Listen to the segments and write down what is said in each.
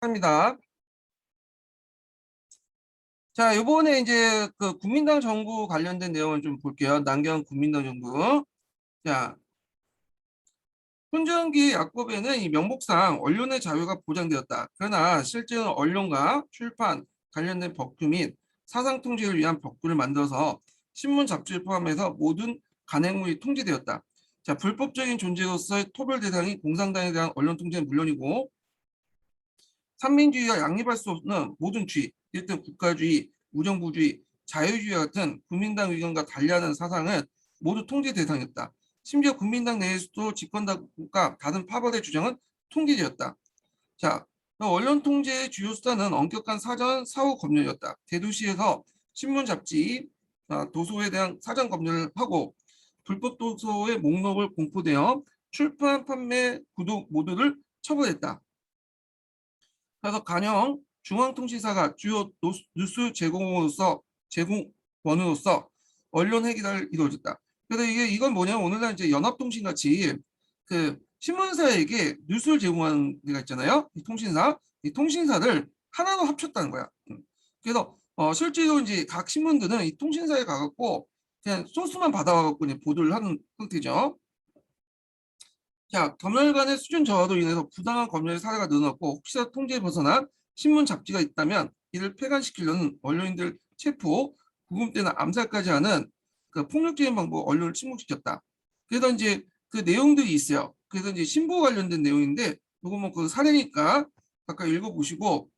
합니다. 자, 이번에 이제 그 국민당 정부 관련된 내용을 좀 볼게요. 남경 국민당 정부. 자, 훈정기 약법에는 이 명목상 언론의 자유가 보장되었다. 그러나 실제는 언론과 출판 관련된 법규 및 사상 통제를 위한 법규를 만들어서 신문 잡지를 포함해서 모든 간행물이 통제되었다. 자, 불법적인 존재로서의 토벌 대상이 공산당에 대한 언론 통제는 물론이고 삼민주의가 양립할 수 없는 모든 주의, 일단 국가주의, 무정부주의, 자유주의 같은 국민당 의견과 달리하는 사상은 모두 통제 대상이었다. 심지어 국민당 내에서도 집권당과 다른 파벌의 주장은 통제되었다. 자, 언론 통제의 주요 수단은 엄격한 사전 사후 검열이었다. 대도시에서 신문 잡지, 도서에 대한 사전 검열을 하고 불법 도서의 목록을 공포되어 출판, 판매, 구독 모두를 처벌했다. 그래서 간영 중앙통신사가 주요 뉴스 제공원으로서 언론 회계를 이루어졌다. 그래서 이건 뭐냐면 오늘날 이제 연합통신 같이 그 신문사에게 뉴스를 제공하는 데가 있잖아요. 이 통신사를 하나로 합쳤다는 거야. 그래서 실제로 이제 각 신문들은 이 통신사에 가갖고 그냥 소스만 받아와갖고 이제 보도를 하는 형태죠. 자, 검열 간의 수준 저하로 인해서 부당한 검열 사례가 늘어났고 혹시라도 통제에 벗어난 신문 잡지가 있다면 이를 폐간시키려는 언론인들 체포, 구금때나 암살까지 하는 그 폭력적인 방법 언론을 침묵시켰다. 그래서 이제 그 내용들이 있어요. 그래서 이제 신보 관련된 내용인데 이거 뭐 그 사례니까 각각 읽어보시고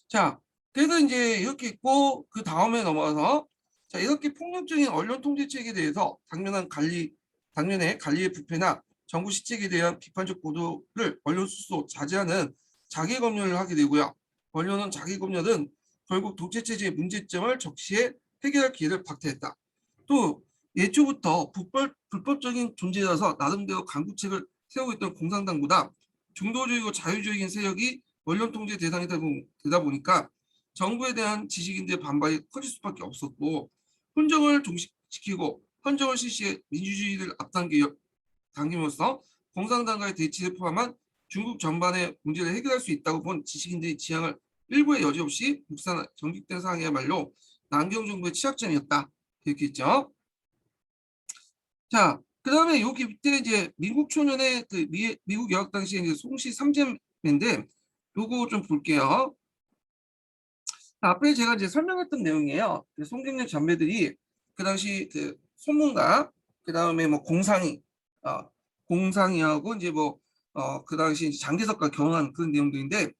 자, 그래서 이제 이렇게 있고 그 다음에 넘어가서 자, 이렇게 폭력적인 언론 통제책에 대해서 당면의 관리의 부패나 정부 시책에 대한 비판적 보도를 언론 스스로 자제하는 자기 검열을 하게 되고요. 언론은 자기 검열은 결국 독재 체제의 문제점을 적시해 해결할 기회를 박탈했다. 또 예초부터 불법적인 존재라서 나름대로 강구책을 세우고 있던 공산당보다 중도주의고 자유주의인 세력이 언론 통제 대상이 되다 보니까 정부에 대한 지식인들의 반발이 커질 수밖에 없었고 헌정을 종식시키고 헌정을 실시해 민주주의를 당김으로써 공산당과의 대치를 포함한 중국 전반의 문제를 해결할 수 있다고 본 지식인들의 지향을 일부의 여지없이 정직된 상황이야말로 남경 정부의 취약점이었다. 이렇게 했죠. 자, 그 다음에 여기 밑에 이제 미국 초년의 그 미국 여학 당시에 이제 송씨 삼재매인데 요거 좀 볼게요. 앞에 제가 이제 설명했던 내용이에요. 그 송경련 전매들이 그 당시 그 소문가, 그 다음에 뭐 공상이하고 이제 뭐 그 당시 장개석과 결혼한 그런 내용들인데,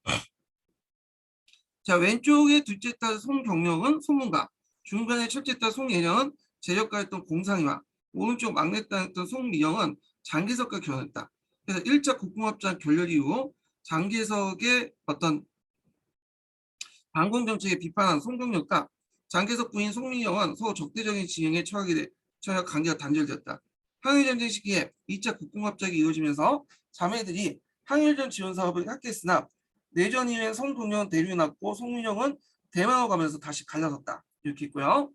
자 왼쪽에 둘째 딸 송경령은 소문가, 중간에 첫째 딸 송예령은 재력가였던 공상이와 오른쪽 막내 딸이었던 송미영은 장개석과 결혼했다. 그래서 1차 국궁합작 결렬 이후 장개석의 어떤 반공 정책에 비판한 송경력과 장개석 부인 송민영은 서로 적대적인 진영에 처해 관계가 단절되었다. 항일전쟁 시기에 2차 국공합작이 이루어지면서 자매들이 항일전 지원 사업을 합격했으나 내전 이후에 송동영은 대륙에 났고 송민영은 대만으로 가면서 다시 갈라섰다. 이렇게 있고요.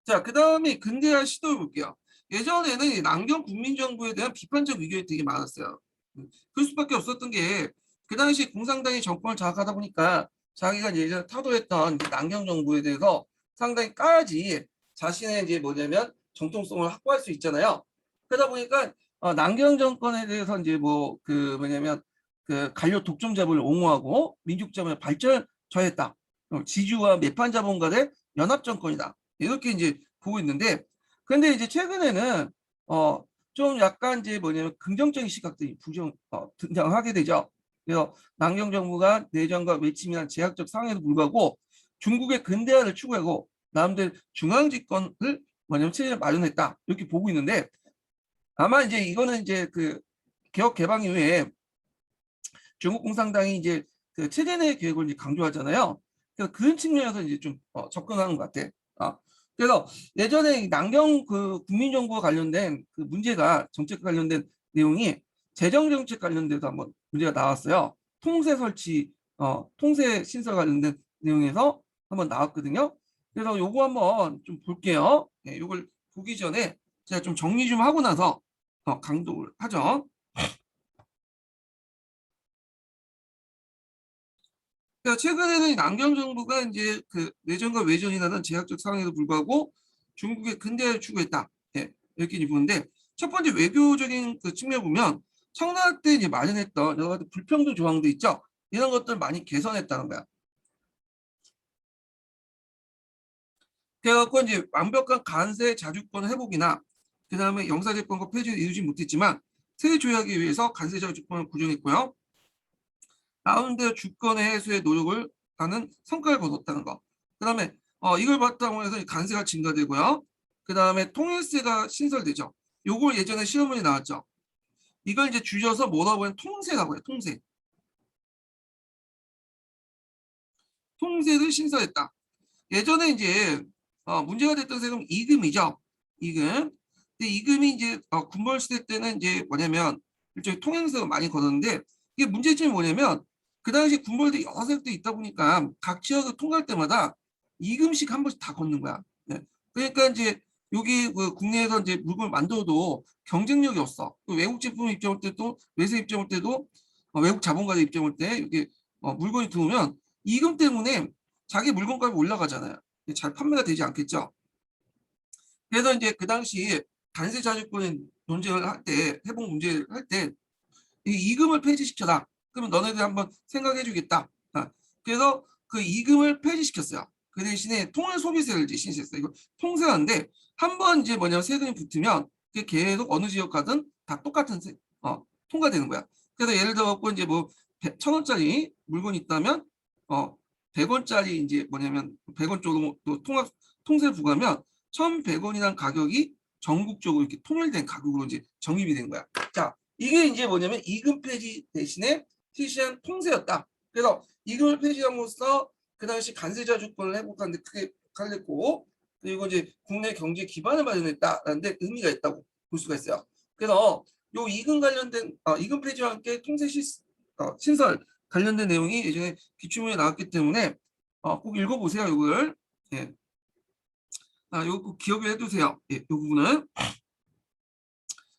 자, 그 다음에 근대화 시도를 볼게요. 예전에는 남경 국민정부에 대한 비판적 의견이 되게 많았어요. 그럴 수밖에 없었던 게 그 당시 공산당이 정권을 장악하다 보니까 자기가 예전에 타도했던 남경 정부에 대해서 상당히 까야지 자신의 이제 뭐냐면 정통성을 확보할 수 있잖아요. 그러다 보니까 남경 정권에 대해서 이제 뭐 그 뭐냐면 그 관료 독점 자본을 옹호하고 민족 자본을 발전 저했다. 지주와 매판 자본 간의 연합 정권이다. 이렇게 이제 보고 있는데, 그런데 이제 최근에는 좀 약간 이제 뭐냐면 긍정적인 시각들이 등장하게 되죠. 그래서 남경 정부가 내전과 외침이란 제약적 상황에도 불구하고 중국의 근대화를 추구하고 남들 중앙 집권을 뭐냐면 체제를 마련했다 이렇게 보고 있는데, 아마 이제 이거는 이제 그 개혁 개방 이후에 중국 공산당이 이제 그 체제 내 계획을 이제 강조하잖아요. 그래서 그런 측면에서 이제 좀 접근하는 것 같아. 그래서 예전에 남경 그 국민정부와 관련된 그 문제가 정책 관련된 내용이 재정 정책 관련돼서 한번 문제가 나왔어요. 통세 설치, 통세 신설 관련된 내용에서 한번 나왔거든요. 그래서 요거 한번 좀 볼게요. 네, 요걸 보기 전에 제가 좀 정리 좀 하고 나서 강조를 하죠. 그러니까 최근에는 남경 정부가 이제 그 내전과 외전이라는 제약적 상황에도 불구하고 중국의 근대화를 추구했다. 예, 이렇게 이제 보는데 첫 번째 외교적인 그 측면 보면 청나라 때 이제 마련했던 여러 가지 불평등 조항도 있죠. 이런 것들 많이 개선했다는 거야. 그래갖고 이제 완벽한 관세 자주권 회복이나 그 다음에 영사재권과 폐지를 이루지 못했지만 새 조약에 의해서 관세 자주권을 구정했고요. 나름대로 주권의 해소에 노력을 하는 성과를 거뒀다는 거. 그 다음에 이걸 바탕으로 해서 관세가 증가되고요. 그 다음에 통일세가 신설되죠. 요걸 예전에 시험문이 나왔죠. 이걸 이제 줄여서 뭐라고 하면 통세라고 해요. 통세. 통세를 신설했다. 예전에 이제 문제가 됐던 세금 이금이죠. 이금. 근데 이금이 이제 군벌 시대 때는 이제 뭐냐면 일종의 통행세가 많이 걷었는데 이게 문제점이 뭐냐면 그 당시 군벌도 여러 세력도 있다 보니까 각 지역을 통과할 때마다 이금씩 한 번씩 다 걷는 거야. 네. 그러니까 이제 여기 그 국내에서 이제 물건을 만들어도 경쟁력이 없어. 외국 제품 입점할 때도 외세 입점할 때도 외국 자본가들 입점할 때 이게 물건이 들어오면 이금 때문에 자기 물건값이 올라가잖아요. 잘 판매가 되지 않겠죠. 그래서 이제 그 당시 관세 자주권 논쟁을 할 때, 회복 문제를 할 때, 이 이금을 폐지시켜라. 그러면 너네들 한번 생각해 주겠다. 그래서 그 이금을 폐지시켰어요. 그 대신에 통일 소비세를 이제 신설했어요. 이거 통세하는데 한 번 이제 뭐냐면 세금이 붙으면 그게 계속 어느 지역 가든 다 똑같은 통과되는 거야. 그래서 예를 들어 이제 뭐 1,000원짜리 물건이 있다면 100원짜리 이제 뭐냐면 100원 쪽으로 또 통세를 부과하면 1,100원이라는 가격이 전국적으로 이렇게 통일된 가격으로 이제 정립이 된 거야. 자, 이게 이제 뭐냐면 이금 폐지 대신에 실시한 통세였다. 그래서 이금을 폐지함으로써 그 당시 관세자 주권을 회복하는 데 크게 역할을 했고 그리고 이제 국내 경제 기반을 마련했다라는 데 의미가 있다고 볼 수가 있어요. 그래서 요 이금 관련된 이금 폐지와 함께 통세 신설 관련된 내용이 예전에 기출문에 나왔기 때문에 꼭 읽어보세요. 이걸. 예. 이거 꼭 기억을 해두세요. 예, 이 부분은.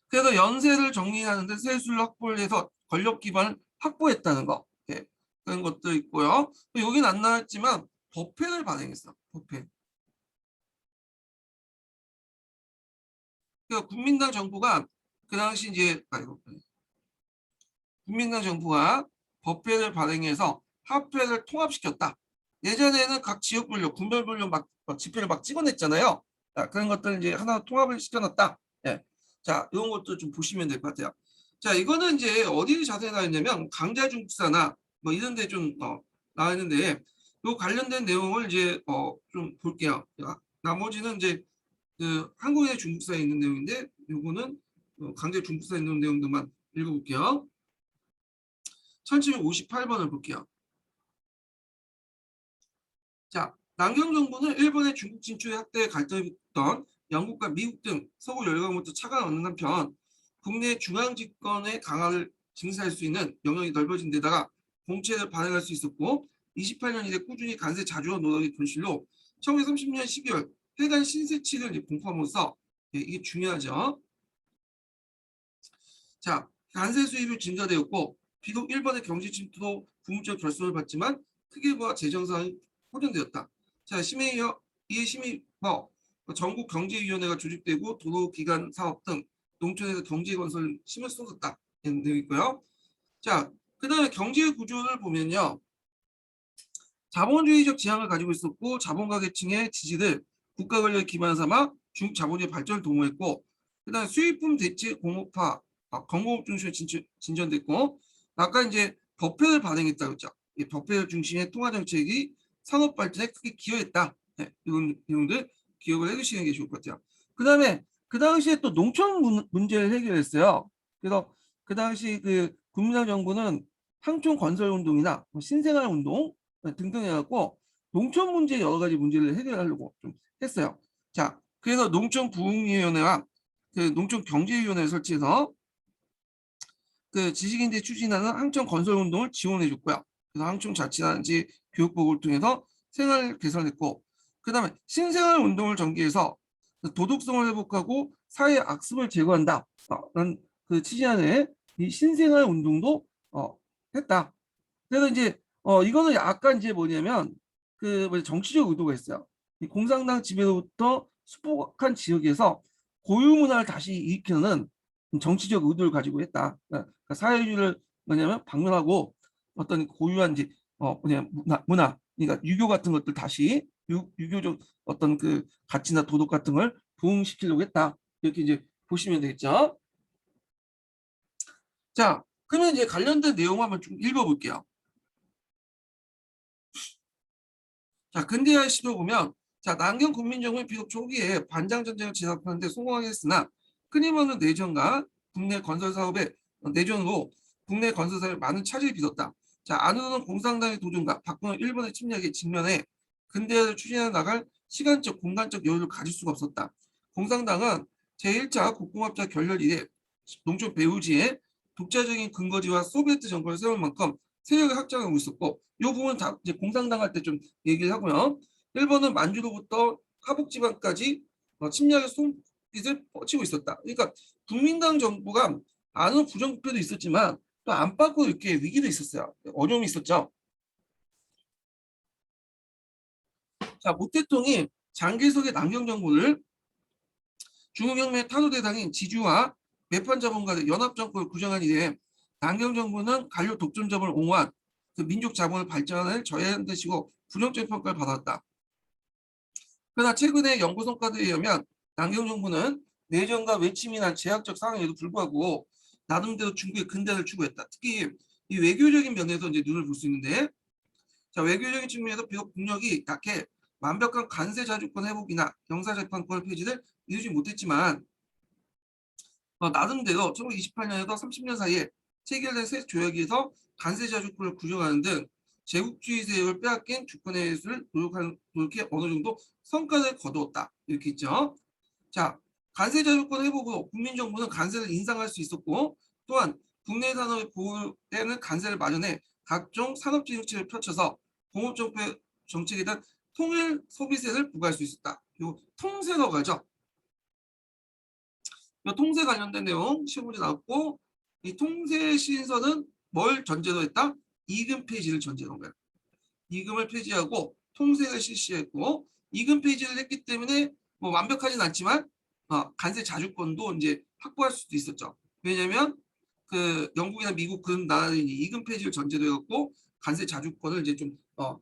그래서 연세를 정리하는데 세수를 확보를 해서 권력 기반을 확보했다는 거. 예, 그런 것도 있고요. 여기는 안 나왔지만 법회를 발행했어. 법회. 그러니까 국민당 정부가 그 당시 이제 국민당 정부가 법회를 발행해서 합회를 통합시켰다. 예전에는 각 지역별로 군별별로 막 지표를 막 찍어냈잖아요. 자, 그런 것들 이제 하나 통합을 시켜놨다. 예. 자, 이런 것도 좀 보시면 될 것 같아요. 자, 이거는 이제 어디 자세히 나와 있냐면 강자중국사나 뭐 이런 데 좀 나와 있는데 요 관련된 내용을 이제 좀 볼게요. 나머지는 이제 그 한국의 중국사에 있는 내용인데 요거는 강제 중국사에 있는 내용들만 읽어볼게요. 1758번을 볼게요. 자, 남경 정부는 일본의 중국 진출에 확대 갈등이 붙던 영국과 미국 등 서구 열강부터 차가 얻는 한편 국내 중앙 집권의 강화를 증사할 수 있는 영역이 넓어진 데다가 공채를 발행할 수 있었고 28년 이래 꾸준히 관세 자주화 노력의 본실로 1930년 12월 해관 신세치를 공포함으로써 이게 중요하죠. 자, 관세 수입이 증가되었고 비록 일본의 경제 침투도 부분적 결손을 받지만 크게와 재정 상황이 호전되었다. 자, 이에 심의뭐 전국 경제위원회가 조직되고 도로기관 사업 등 농촌에서 경제 건설 힘을 쏟았다. 이런 내용이 있고요. 자, 그 다음에 경제 구조를 보면요. 자본주의적 지향을 가지고 있었고 자본가 계층의 지지를 국가 권력에 기반 삼아 중국 자본주의 발전을 도모했고 그다음 수입품 대체 공업화, 공공업 중심으로 진전됐고 아까 이제 법회를 발행했다고 했죠. 이 법회 중심의 통화 정책이 산업 발전에 크게 기여했다. 네, 이런 내용들 기억을 해두시는 게 좋을 것 같아요. 그다음에 그 당시에 또 농촌 문제를 해결했어요. 그래서 그 당시 그 국민당 정부는 항촌 건설 운동이나 신생활 운동 등등 해갖고 농촌 문제 여러 가지 문제를 해결하려고 좀 했어요. 자, 그래서 농촌부흥위원회와 그 농촌경제위원회를 설치해서 그 지식인들이 추진하는 항촌 건설 운동을 지원해 줬고요. 그래서 항촌 자치단지 교육복을 통해서 생활 개선했고, 그 다음에 신생활 운동을 전개해서 도덕성을 회복하고 사회 악습을 제거한다. 라는 그 취지 안에 이 신생활 운동도 했다. 그래서 이제 이거는 약간 이제 뭐냐면 정치적 의도가 있어요. 이 공산당 지배로부터 수복한 지역에서 고유 문화를 다시 일으키는 정치적 의도를 가지고 했다. 그러니까 사회주의를 뭐냐면 방문하고 어떤 고유한 이제 뭐냐 그러니까 유교 같은 것들 다시 유교적 어떤 그 가치나 도덕 같은 걸 부흥시키려고 했다. 이렇게 이제 보시면 되겠죠. 자, 그러면 이제 관련된 내용 한번 좀 읽어볼게요. 자, 근대화 시도 보면, 자, 남경 국민정부는 비록 초기에 반장 전쟁을 진압하는 데 성공하게 했으나 끊임없는 내전과 국내 건설 사업의 내전으로 국내 건설 사업에 많은 차질이 빚었다. 자, 안으로는 공산당의 도전과 박근혜 일본의 침략에 직면해 근대화를 추진해 나갈 시간적, 공간적 여유를 가질 수가 없었다. 공산당은 제1차 국공합작 결렬 이래 농촌 배후지에 독자적인 근거지와 소비에트 정권을 세울 만큼 세력을 확장하고 있었고, 이 부분 다 이제 공산당 할 때 좀 얘기를 하고요. 일본은 만주로부터 하북지방까지 침략의 손빛을 뻗치고 있었다. 그러니까 국민당 정부가 안은 부정부패도 있었지만 또 안팎으로 이렇게 위기도 있었어요. 어려움이 있었죠. 자, 모태통이 장개석의 남경 정부를 중국혁명의 타도대당인 지주와 매판자본가의 연합정권을 구성한 이래 남경 정부는 관료 독점점을 옹호한 그 민족 자본을 발전을 저해한 것이고 부정적 평가를 받았다. 그러나 최근의 연구 성과들에 의하면 남경 정부는 내전과 외침이나 제약적 상황에도 불구하고 나름대로 중국의 근대화를 추구했다. 특히 이 외교적인 면에서 이제 눈을 볼 수 있는데, 자, 외교적인 측면에서 비록 국력이 약해 완벽한 관세 자주권 회복이나 영사재판권 폐지를 이루지 못했지만 나름대로 1928년에서 30년 사이에 체결된 새 조약에서 관세 자주권을 구정하는 등 제국주의 세력을 빼앗긴 주권의 해소를 노력해 어느 정도 성과를 거두었다. 이렇게 있죠. 자, 관세 자주권 회복으로 국민정부는 관세를 인상할 수 있었고, 또한 국내 산업의 보호에는 관세를 마련해 각종 산업지 정책을 펼쳐서 공업정책 정책에 대한 통일 소비세를 부과할 수 있었다. 그리고 통세라고 하죠. 통세 관련된 내용 시험 문제 나왔고, 이 통세 신설은 뭘 전제로 했다? 이금 폐지를 전제로 한 거야. 이금을 폐지하고 통세를 실시했고, 이금 폐지를 했기 때문에 뭐 완벽하진 않지만 관세 자주권도 이제 확보할 수도 있었죠. 왜냐하면 그 영국이나 미국 그런 나라는 이금 폐지를 전제로 해갖고 관세 자주권을 이제 좀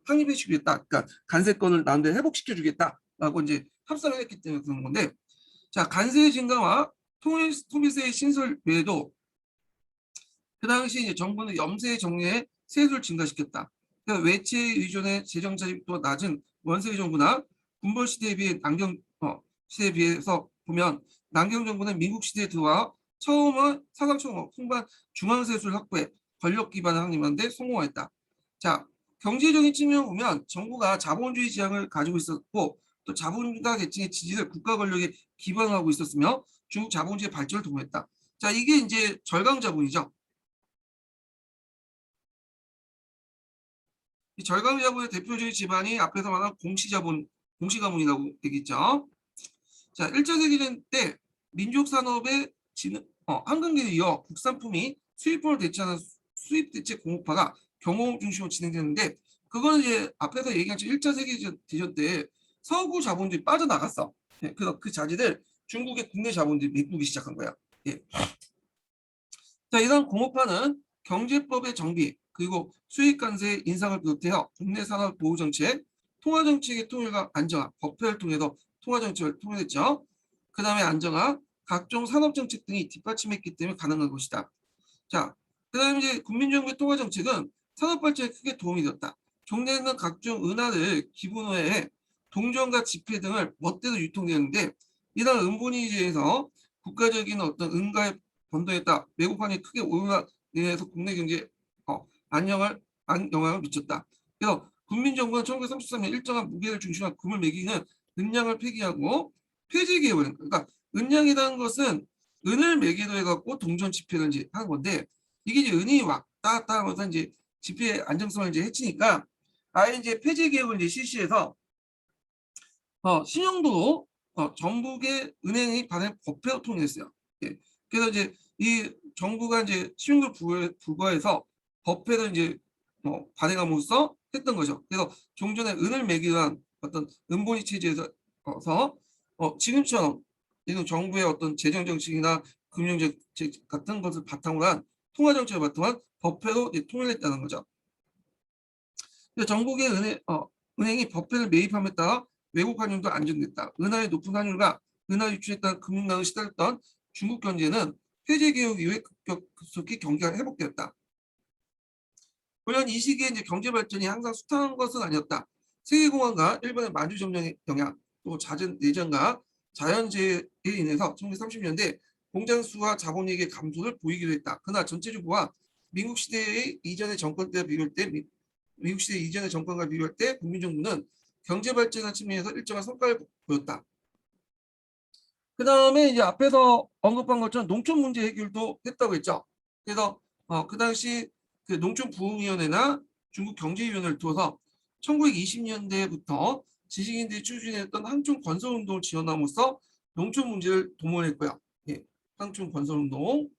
확립해 주겠다. 그러니까 관세권을 나름대로 회복시켜 주겠다라고 이제 합성을 했기 때문에 그런 건데, 자, 관세 증가와 소비세의 신설 외에도 그 당시 이제 정부는 염세 정리에 세수를 증가시켰다. 그러니까 외채 의존의 재정 자립도 낮은 원세의 정부나 군벌 시대에 비해 시대에 비해서 보면 남경 정부는 민국 시대에 들어와 처음은 사상청 풍부한 중앙세수를 확보해 권력 기반을 확립하는 데 성공했다. 자, 경제적인 측면을 보면 정부가 자본주의 지향을 가지고 있었고 또 자본가 계층의 지지를 국가 권력에 기반하고 있었으며 중국 자본주의 발전을 도모했다. 자, 이게 이제 절강자본이죠. 이 절강자본의 대표적인 기반이 앞에서 말한 공시자본, 공시가문이라고 얘기했죠. 자, 1차 세계대전 때 민족 산업의 황금기를 이어 국산품이 수입품을 대체하는 수입 대체 공업화가 경호업 중심으로 진행되는데, 그거는 이제 앞에서 얘기한 1차 세계대전 때 서구 자본들이 빠져나갔어. 예, 그래서 그 자리를 중국의 국내 자본들이 메꾸기 시작한 거야. 예. 자, 이런 공업화는 경제법의 정비, 그리고 수익관세 인상을 비롯해서 국내 산업 보호 정책, 통화 정책의 통일과 안정화, 법회를 통해서 통화 정책을 통일했죠. 그 다음에 안정화, 각종 산업 정책 등이 뒷받침했기 때문에 가능한 것이다. 자, 그 다음에 이제 국민정부의 통화 정책은 산업 발전에 크게 도움이 되었다. 종래는 각종 은화를 기본화해 동전과 지폐 등을 멋대로 유통되는데, 이런 은본위제에서 국가적인 어떤 은가의 번도했다. 외국환이 크게 오르나 인해서 국내 경제에 영향을 미쳤다. 그래서 국민정부는 1933년 일정한 무게를 중심한 금을 매기는 은량을 폐기하고 폐지 개혁을, 그러니까 은량이라는 것은 은을 매개로 해갖고 동전 지폐를 이제 하는 건데, 이게 이제 은이 왔다 갔다 하면서 이제 지폐의 안정성을 이제 해치니까 아예 이제 폐지 개혁을 이제 실시해서 신용도로 전국의 은행이 발행 법회로 통일했어요. 예. 그래서 이제 이 정부가 이제 신용도를 부과해서 법회를 이제 발행함으로써 했던 거죠. 그래서 종전에 은을 매기 위한 어떤 은본위 체제에서 지금처럼 이런 정부의 어떤 재정 정책이나 금융 정책 같은 것을 바탕으로 한 통화 정책을 바탕으로 한 법회로 통일했다는 거죠. 전국의 은행이 법회를 매입함에 따라 외국 환율도 안정됐다. 은화의 높은 환율과 은화 유출에 따른 금융난을 시달렸던 중국 경제는 회제 개혁 이후에 급속히 경기가 회복되었다. 물론 이 시기에 이제 경제 발전이 항상 숱한 것은 아니었다. 세계공황과 일본의 만주 점령의 영향, 또 잦은 내전과 자연재해에 인해서 1930년대 공장 수와 자본력의 감소를 보이기도 했다. 그러나 전체주부와 미국 시대의 이전의 정권 때와 비교할 때 미국 시대 이전의 정권과 비교할 때 국민정부는 경제 발전한 측면에서 일정한 성과를 보였다. 그 다음에 이제 앞에서 언급한 것처럼 농촌 문제 해결도 했다고 했죠. 그래서 그 당시 그 농촌부흥위원회나 중국 경제위원회를 두어서 1920년대부터 지식인들이 추진했던 항촌 건설운동을 지원함으로써 농촌 문제를 도모했고요. 예, 항촌 건설운동.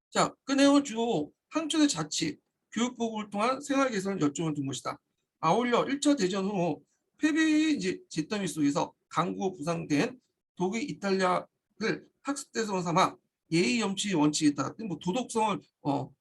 자, 그 내용은 주로 항촌의 자치, 교육보급을 통한 생활 개선을 요청을 둔 것이다. 아울러 1차 대전 후 패배의 이제 잿더미 속에서 강구 부상된 독일, 이탈리아를 학습대상으로 삼아 예의 염치 원칙에 따라 뭐 도덕성을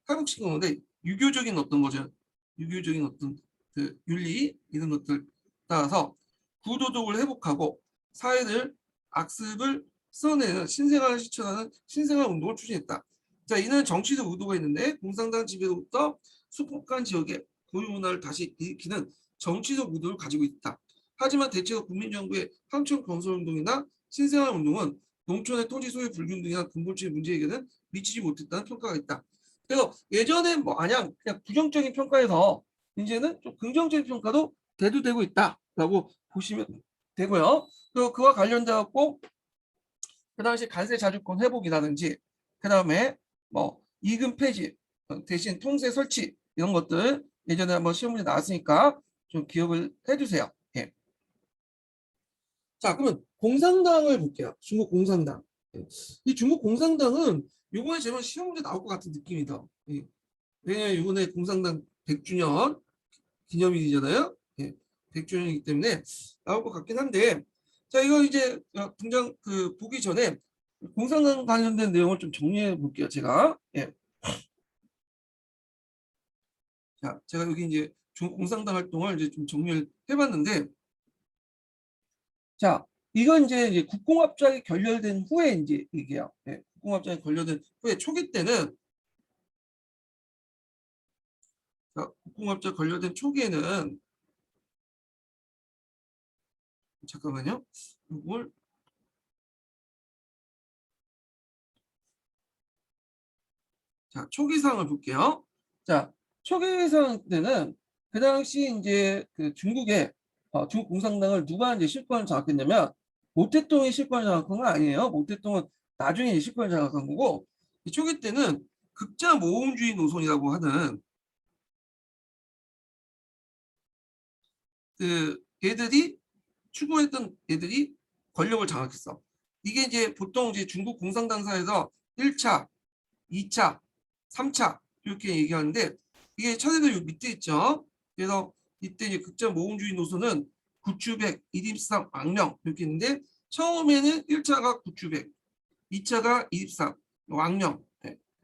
회복시킨 건데 유교적인 어떤 거죠. 유교적인 어떤 그 윤리 이런 것들 따라서 구도덕을 회복하고 사회를 악습을 써내는 신생활을 실천하는 신생활 운동을 추진했다. 자, 이는 정치적 의도가 있는데 공산당 지배로부터 수폭한 지역의 고유 문화를 다시 일으키는 정치적 의도를 가지고 있다. 하지만 대체로 국민정부의 항촌 건설운동이나 신생활운동은 농촌의 토지 소유 불균 등이나 근본적인 문제 해결은 미치지 못했다는 평가가 있다. 그래서 예전에 뭐 그냥 부정적인 평가에서 이제는 좀 긍정적인 평가도 대두되고 있다라고 보시면 되고요. 또 그와 관련돼 갖고 그 당시 관세 자주권 회복이라든지 그 다음에 뭐 이금 폐지 대신 통세 설치 이런 것들 예전에 한번 시험 문제 나왔으니까 좀 기억을 해주세요. 예. 자, 그러면 공산당을 볼게요. 중국 공산당. 예. 이 중국 공산당은 이번에 제발 시험 문제 나올 것 같은 느낌이다. 예. 왜냐하면 이번에 공산당 100주년 기념일이잖아요. 예. 100주년이기 때문에 나올 것 같긴 한데, 자, 이거 이제 등장 보기 전에 공산당 관련된 내용을 좀 정리해 볼게요. 제가. 예. 자, 제가 여기 이제 중국 공산당 활동을 이제 좀 정리를 해봤는데, 자, 이건 이제 국공합작이 결렬된 후에 이제 얘기해요. 예. 국공합작이 결렬된 후에 초기 때는 자, 국공합작 결렬된 초기에는 잠깐만요. 이걸 자, 초기 상황을 볼게요. 자, 초기 상황 때는 그 당시 이제 그 중국의 중국 공산당을 누가 이제 실권을 장악했냐면 모택동이 실권을 장악한 건 아니에요. 모택동은 나중에 실권을 장악한 거고 이 초기 때는 극자 모험주의 노선이라고 하는 그 애들이 추구했던 애들이 권력을 장악했어. 이게 이제 보통 이제 중국 공산당사에서 1차, 2차, 3차 이렇게 얘기하는데 이게 차례도 밑에 있죠. 그래서 이때 이제 극자 모험주의 노선은 구추백, 이립삼, 왕명 이렇게 있는데 처음에는 1차가 구추백, 2차가 이립삼, 왕명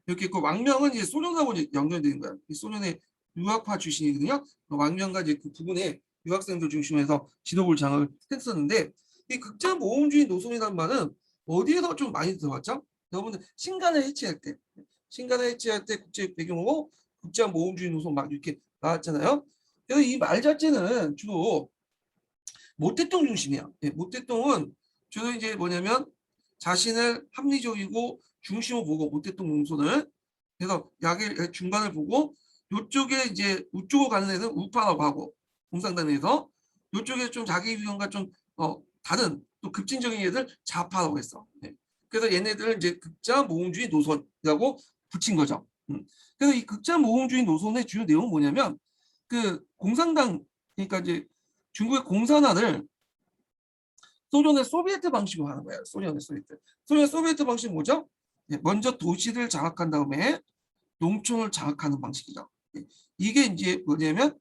이렇게 있고 왕명은 이제 소련하고 이제 연결되는 거야. 소련의 유학파 출신이거든요. 왕명과 이제 그 부분에 유학생들 중심에서 지도부를 장악을 했었는데 이 극자 모험주의 노선이라는 말은 어디에서 좀 많이 들어봤죠? 여러분들 신간을 해체할 때 신간을 해체할 때 국제 배경으로 극자 모험주의 노선 막 이렇게 나왔잖아요. 그래서 이 말 자체는 주로 모택동 중심이야. 예, 모택동은 주로 이제 뭐냐면 자신을 합리적이고 중심을 보고 모택동 노선을 그래서 약의 중간을 보고 이쪽에 이제 우쪽으로 가는 애는 우파라고 하고 공산당에서 이쪽에 좀 자기 의견과 좀 다른 또 급진적인 애들 좌파라고 했어. 네. 그래서 얘네들은 이제 극자 모험주의 노선이라고 붙인 거죠. 그래서 이 극자 모험주의 노선의 주요 내용은 뭐냐면 그 공산당 그러니까 이제 중국의 공산화를 소련의 소비에트 방식으로 하는 거예요. 소련의 소비에트. 소련의 소비에트 방식은 뭐죠? 네, 먼저 도시를 장악한 다음에 농촌을 장악하는 방식이죠. 이게 이제 뭐냐면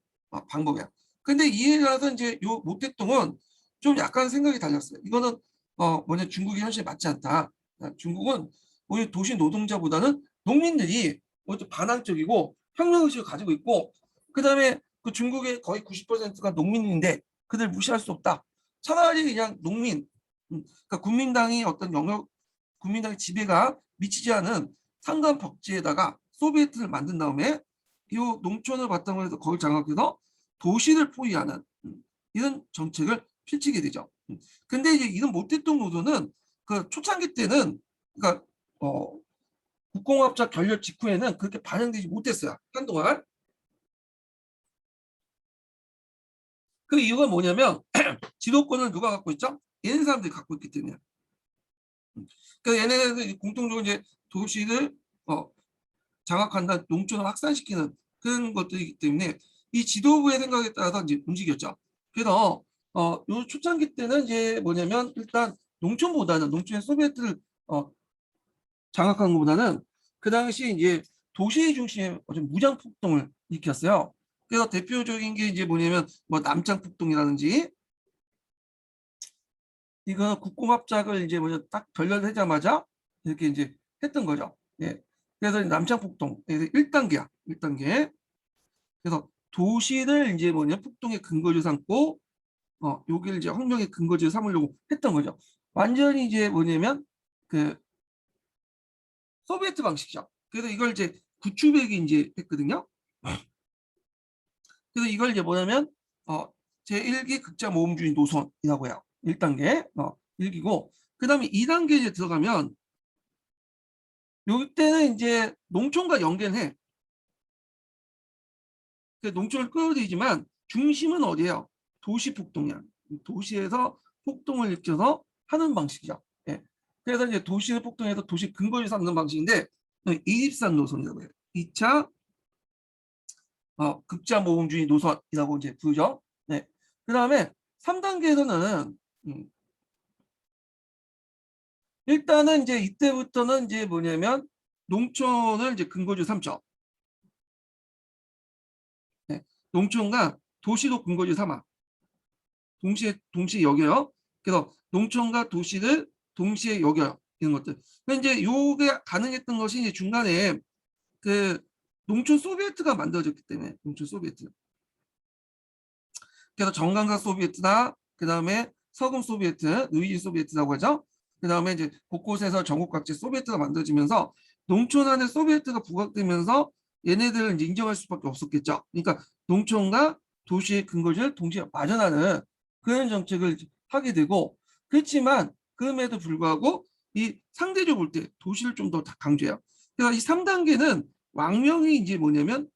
방법이야. 근데 이에 따라서 이제 요 모택동은 좀 약간 생각이 달랐어요. 이거는 뭐냐 중국의 현실에 맞지 않다. 중국은 오히려 도시 노동자보다는 농민들이 오히려 반항적이고 혁명의식을 가지고 있고, 그다음에 그 중국의 거의 90%가 농민인데 그들 무시할 수 없다. 차라리 그냥 농민, 그러니까 국민당이 어떤 영역, 국민당의 지배가 미치지 않은 상간 벽지에다가 소비에트를 만든 다음에 이 농촌을 바탕으로 해서 거기 장악해서 도시를 포위하는 이런 정책을 펼치게 되죠. 근데 이제 이런 모택동 노조는 그 초창기 때는, 그러니까 국공합작 결렬 직후에는 그렇게 반영되지 못했어요. 한동안. 그 이유가 뭐냐면 지도권을 누가 갖고 있죠? 얘네 사람들이 갖고 있기 때문에. 그러니까 얘네들 공통적으로 이제 도시를 장악한다, 농촌을 확산시키는 그런 것들이기 때문에 이 지도부의 생각에 따라서 이제 움직였죠. 그래서 요 초창기 때는 이제 뭐냐면 일단 농촌보다는, 농촌의 소비에트를 장악한 것보다는 그 당시 이제 도시 중심의 어떤 무장 폭동을 일으켰어요. 그래서 대표적인 게 이제 뭐냐면 뭐 남창 폭동이라든지, 이거 국공합작을 이제 뭐냐 딱 결렬하자마자 이렇게 이제 했던 거죠. 예. 그래서 남창 폭동, 그래서 1단계야, 1단계. 그래서 도시를 이제 뭐냐 폭동의 근거지로 삼고 여기를 이제 혁명의 근거지로 삼으려고 했던 거죠. 완전히 이제 뭐냐면 그 소비에트 방식이죠. 그래서 이걸 이제 구추백이 이제 했거든요. 그래서 이걸 이제 뭐냐면 제1기 극자 모험주의 노선이라고 해요. 1단계 1기고, 그 다음에 2단계 이제 들어가면 요때는 이제 농촌과 연계해. 농촌을 끌어들이지만 중심은 어디예요? 도시 폭동이야. 도시에서 폭동을 일으켜서 하는 방식이죠. 예. 그래서 이제 도시를 폭동해서 도시 근거를 삼는 방식인데, 이집산 노선이라고 해요. 2차 극자 모험주의 노선이라고 이제 부르죠. 네. 그 다음에 3단계에서는 일단은 이제 이때부터는 이제 뭐냐면 농촌을 이제 근거지로 삼죠. 네. 농촌과 도시도 근거지로 삼아. 동시에 여겨요. 그래서 농촌과 도시를 동시에 여겨요. 이런 것들. 근데 이제 요게 가능했던 것이 이제 중간에 그 농촌 소비에트가 만들어졌기 때문에, 농촌 소비에트. 그래서 정강사 소비에트나 그 다음에 서금 소비에트, 루이지 소비에트라고 하죠. 그 다음에 이제 곳곳에서 전국 각지 소비에트가 만들어지면서 농촌 안에 소비에트가 부각되면서 얘네들을 이제 인정할 수밖에 없었겠죠. 그러니까 농촌과 도시의 근거지를 동시에 마련하는 그런 정책을 하게 되고, 그렇지만 그럼에도 불구하고 이 상대적으로 볼 때 도시를 좀 더 강조해요. 그래서 이 3단계는 왕명이 이제 뭐냐면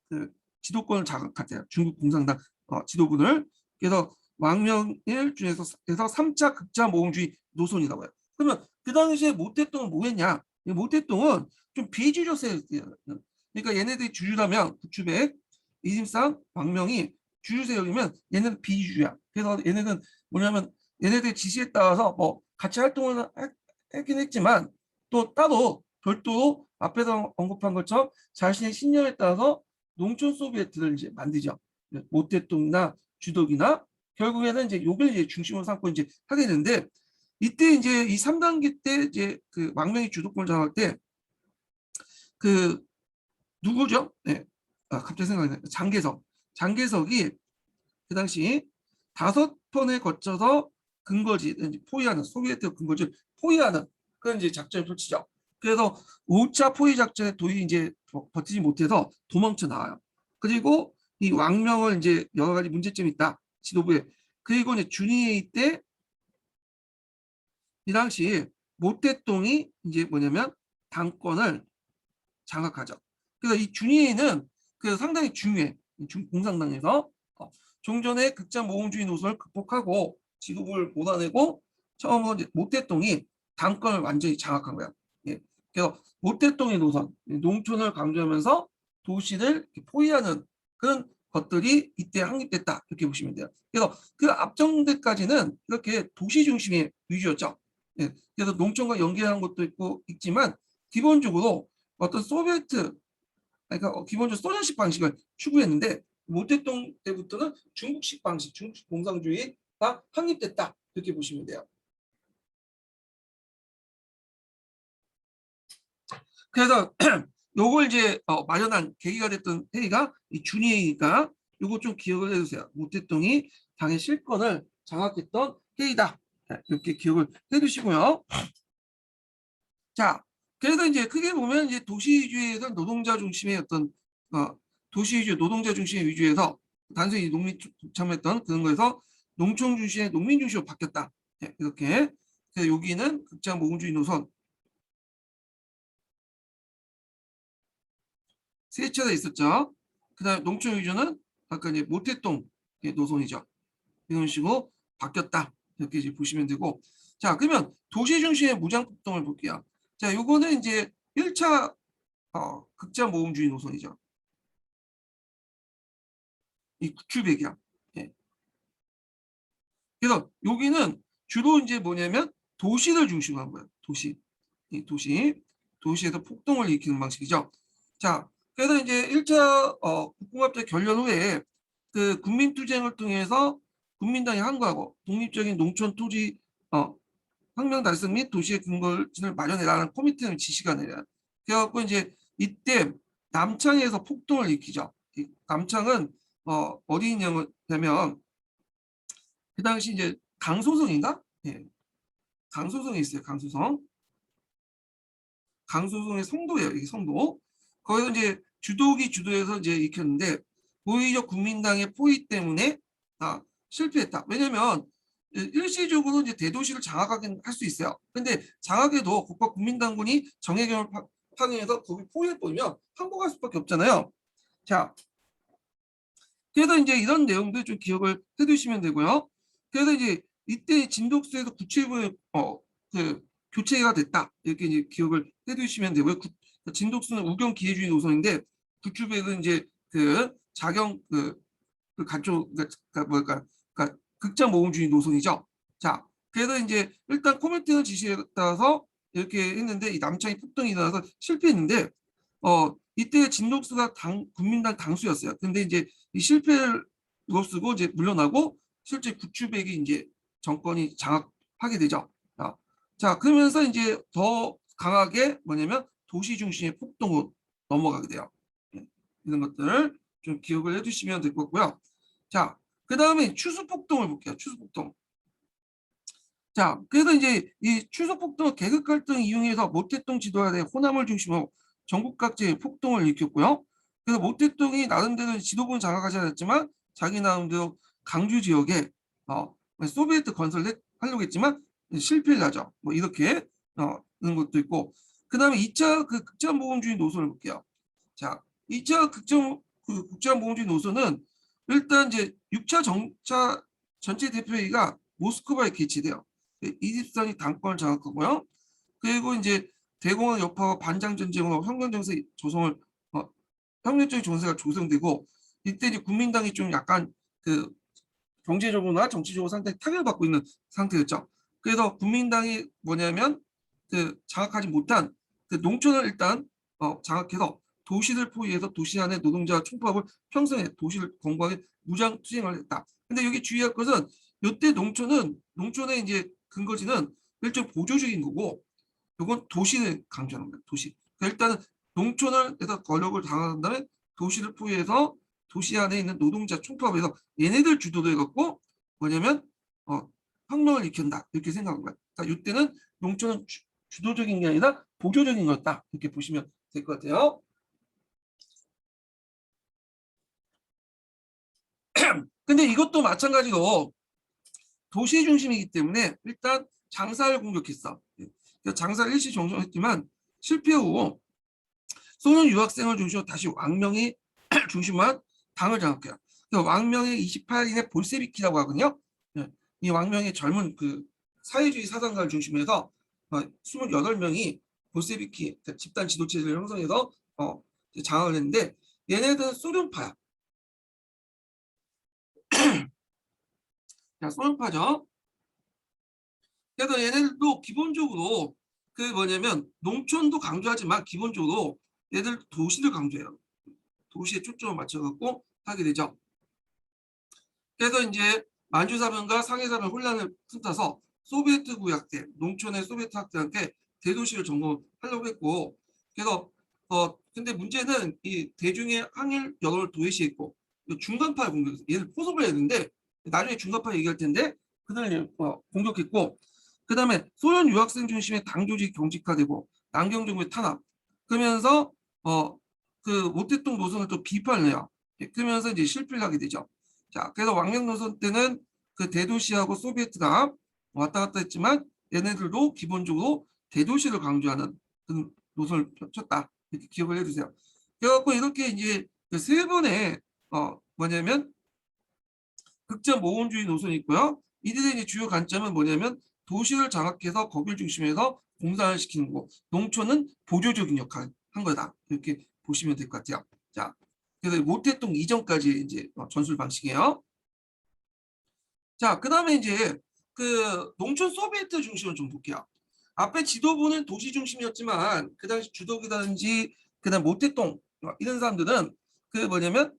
그 지도권을 장악하대요. 중국 공산당 지도부를. 그래서 왕명일 중에서 3차 극자 모험주의 노선이라고 해요. 그러면 그 당시에 모택동은 뭐 했냐? 모택동은 좀 비주류 세력이에요. 그러니까 얘네들이 주류라면 구추백, 이심상, 왕명이 주류 세력이면 얘네는 비주류야. 그래서 얘네는 뭐냐면 얘네들 지시에 따라서 뭐 같이 활동을 했긴 했지만 또 따로 별도로 앞에서 언급한 것처럼 자신의 신념에 따라서 농촌 소비에트를 이제 만들죠. 모택동이나 주덕이나 결국에는 이제 요걸 이제 중심으로 삼고 이제 하게 되는데, 이때 이제 이 3단계 때 이제 그 왕명이 주도권을 장악할 때 그 누구죠? 네. 갑자기 생각이 나요. 장개석. 장개석이 그 당시 5번에 거쳐서 근거지 포위하는, 소비에트 근거지를 포위하는 그런 이제 작전을 펼치죠. 그래서 5차 포위 작전에 도저히 이제 버티지 못해서 도망쳐 나와요. 그리고 이 왕명을 이제 여러 가지 문제점이 있다, 지도부에. 그리고 이제 준위회의 때 이 당시 모택동이 이제 뭐냐면 당권을 장악하죠. 그래서 이 준위회의는 그 상당히 중요해. 공산당에서 종전의 극자 모험주의 노선을 극복하고 지도부를 몰아내고 처음으로 이제 모택동이 당권을 완전히 장악한 거야. 예. 그래서 모택동의 노선, 농촌을 강조하면서 도시를 포위하는 그런 것들이 이때 확립됐다, 이렇게 보시면 돼요. 그래서 그 앞전대까지는 이렇게 도시 중심의 위주였죠. 예. 그래서 농촌과 연계하는 것도 있고 있지만 기본적으로 어떤 소비에트 그러니까 기본적으로 소련식 방식을 추구했는데 모택동 때부터는 중국식 방식, 중국식 공산주의가 확립됐다 이렇게 보시면 돼요. 그래서 요걸 이제 마련한 계기가 됐던 회의가 이 준위회의니까 요거 좀 기억을 해주세요. 모택동이 당의 실권을 장악했던 회의다. 이렇게 기억을 해두시고요. 자, 그래서 이제 크게 보면 이제 도시주의에서 노동자 중심의 어떤 도시주의 노동자 중심의 위주에서 단순히 농민 독점했던 그런 거에서 농촌 중심의 농민 중심으로 바뀌었다. 이렇게. 그래서 여기는 극장 모금주의 노선 세 차례 있었죠. 그다음 농촌 위주는 아까 이제 모택동 노선이죠. 이런 식으로 바뀌었다. 이렇게 이제 보시면 되고. 자, 그러면 도시 중심의 무장폭동을 볼게요. 자, 요거는 이제 1차 극장 모금주의 노선이죠. 이 구출백이야. 예. 그래서 여기는 주로 이제 뭐냐면 도시를 중심으로 한 거예요. 도시. 이 도시에서 폭동을 일으키는 방식이죠. 자, 그래서 이제 1차 국공합작 결렬 후에 그 국민투쟁을 통해서 국민당이 항거하고 독립적인 농촌 토지 혁명 달성 및 도시의 근거를 마련해라는 코미티는 지시가 내려요. 그래갖고 이제 이때 남창에서 폭동을 일으키죠. 남창은 어디 있냐면 그 당시 이제 강소성인가? 예, 강소성이 있어요. 강소성의 성도예요. 이게 성도. 거기서 이제 주도기 주도해서 이제 익혔는데 고의적 국민당의 포위 때문에 실패했다. 왜냐면 일시적으로 이제 대도시를 장악하긴 할 수 있어요. 근데 장악해도 국가 국민당군이 정해경을 파견해서 거기 포위해버리면 항복할 수밖에 없잖아요. 자, 그래서 이제 이런 내용들 좀 기억을 해두시면 되고요. 그래서 이제 이때 진독수에서 구체부의 그 교체가 됐다 이렇게 이제 기억을 해두시면 되고요. 진독수는 우경 기회주의 노선인데 구추백은 이제 그 자경 그 간쪽 그러니까 뭘까 그러니까 극장 모금주의 노선이죠. 자, 그래서 이제 일단 코멘트는 지시에 따라서 이렇게 했는데 이 남창이 폭동이 일어나서 실패했는데 이때 진독수가 국민당 당수였어요. 근데 이제 이 실패를 쓰고 이제 물러나고 실제 구추백이 이제 정권이 장악하게 되죠. 자, 그러면서 이제 더 강하게 뭐냐면 도시 중심의 폭동으로 넘어가게 돼요. 이런 것들을 좀 기억을 해주시면 될 것 같고요. 자, 그 다음에 추수폭동을 볼게요. 추수폭동. 자, 그래서 이제 이 추수폭동 계급 갈등 이용해서 모택동 지도하에 호남을 중심으로 전국 각지의 폭동을 일으켰고요. 그래서 모택동이 나름대로 지도부는 장악하지 않았지만 자기 나름대로 강주 지역에 소비에트 건설을 하려고 했지만 실패를 하죠. 뭐 이렇게 이런 것도 있고. 그 다음에 2차 그 극장보험주의 노선을 볼게요. 자, 2차 극장보험주의 노선은 일단 이제 6차 정차 전체 대표회의가 모스크바에 개최돼요. 이집선이 당권을 장악하고요. 그리고 이제 대공황 여파와 반장 전쟁으로 혁명 정세 조성을 혁명적인 정세가 조성되고 이때 이제 국민당이 좀 약간 그 경제적으로나 정치적으로 상당히 타격을 받고 있는 상태였죠. 그래서 국민당이 뭐냐면 그 장악하지 못한 그 농촌을 일단 장악해서 도시를 포위해서 도시 안에 노동자 총파업을 형성해 도시를 공부하게 무장 투쟁을 했다. 근데 여기 주의할 것은 이때 농촌의 이제 근거지는 일종 보조적인 거고 이건 도시를 강조하는 거예요. 도시. 그러니까 일단은 농촌을 해서 권력을 장악한 다음에 도시를 포위해서 도시 안에 있는 노동자 총파업에서 얘네들 주도로 해갖고 뭐냐면 혁명을 일으킨다 이렇게 생각한 거예요. 그러니까 이때는 농촌은 주도적인 게 아니라 보조적인 거였다 이렇게 보시면 될 것 같아요. 근데 이것도 마찬가지로 도시 중심이기 때문에 일단 장사를 공격했어. 장사를 일시 정정했지만 실패 후 소련 유학생을 중심으로 다시 왕명이 중심한 당을 장악해요. 왕명의 28인의 볼세비키라고 하거든요. 이 왕명의 젊은 그 사회주의 사상가를 중심으로 해서 28명이 볼세비키 그러니까 집단 지도체제를 형성해서 장악을 했는데 얘네들은 소련파야. 소련파죠. 그래서 얘네들도 기본적으로 그 뭐냐면 농촌도 강조하지만 기본적으로 얘들 도시를 강조해요. 도시에 초점을 맞춰갖고 하게 되죠. 그래서 이제 만주사변과 상해사변 혼란을 틈타서 소비에트 구약 때 농촌의 소비에트 학대한테 대도시를 점검하려고 했고, 그래서 근데 문제는 이 대중의 항일 여러 도시에 있고 중간파 공격, 얘를 포섭을 했는데 나중에 중간파 얘기할 텐데 그들을 공격했고, 그 다음에 소련 유학생 중심의 당 조직이 경직화되고 남경정부의 탄압, 그러면서 그 모택동 노선을 또 비판을 해요. 그러면서 이제 실패를 하게 되죠. 자, 그래서 왕명 노선 때는 그 대도시하고 소비에트가 왔다 갔다 했지만 얘네들도 기본적으로 대도시를 강조하는 그런 노선을 펼쳤다. 이렇게 기억을 해주세요. 그래갖고 이렇게 이제 그 세 번의 뭐냐면 극점 모험주의 노선이 있고요. 이들의 이제 주요 관점은 뭐냐면 도시를 장악해서 거길 중심에서 공산을 시키는 거고, 농촌은 보조적인 역할을 한 거다. 이렇게 보시면 될 것 같아요. 자, 그래서 모택동 이전까지 이제 전술 방식이에요. 자, 그 다음에 이제 그 농촌 소비에트 중심을 좀 볼게요. 앞에 지도부는 도시 중심이었지만 그 당시 주덕이라든지 그다음 모택동 이런 사람들은 그 뭐냐면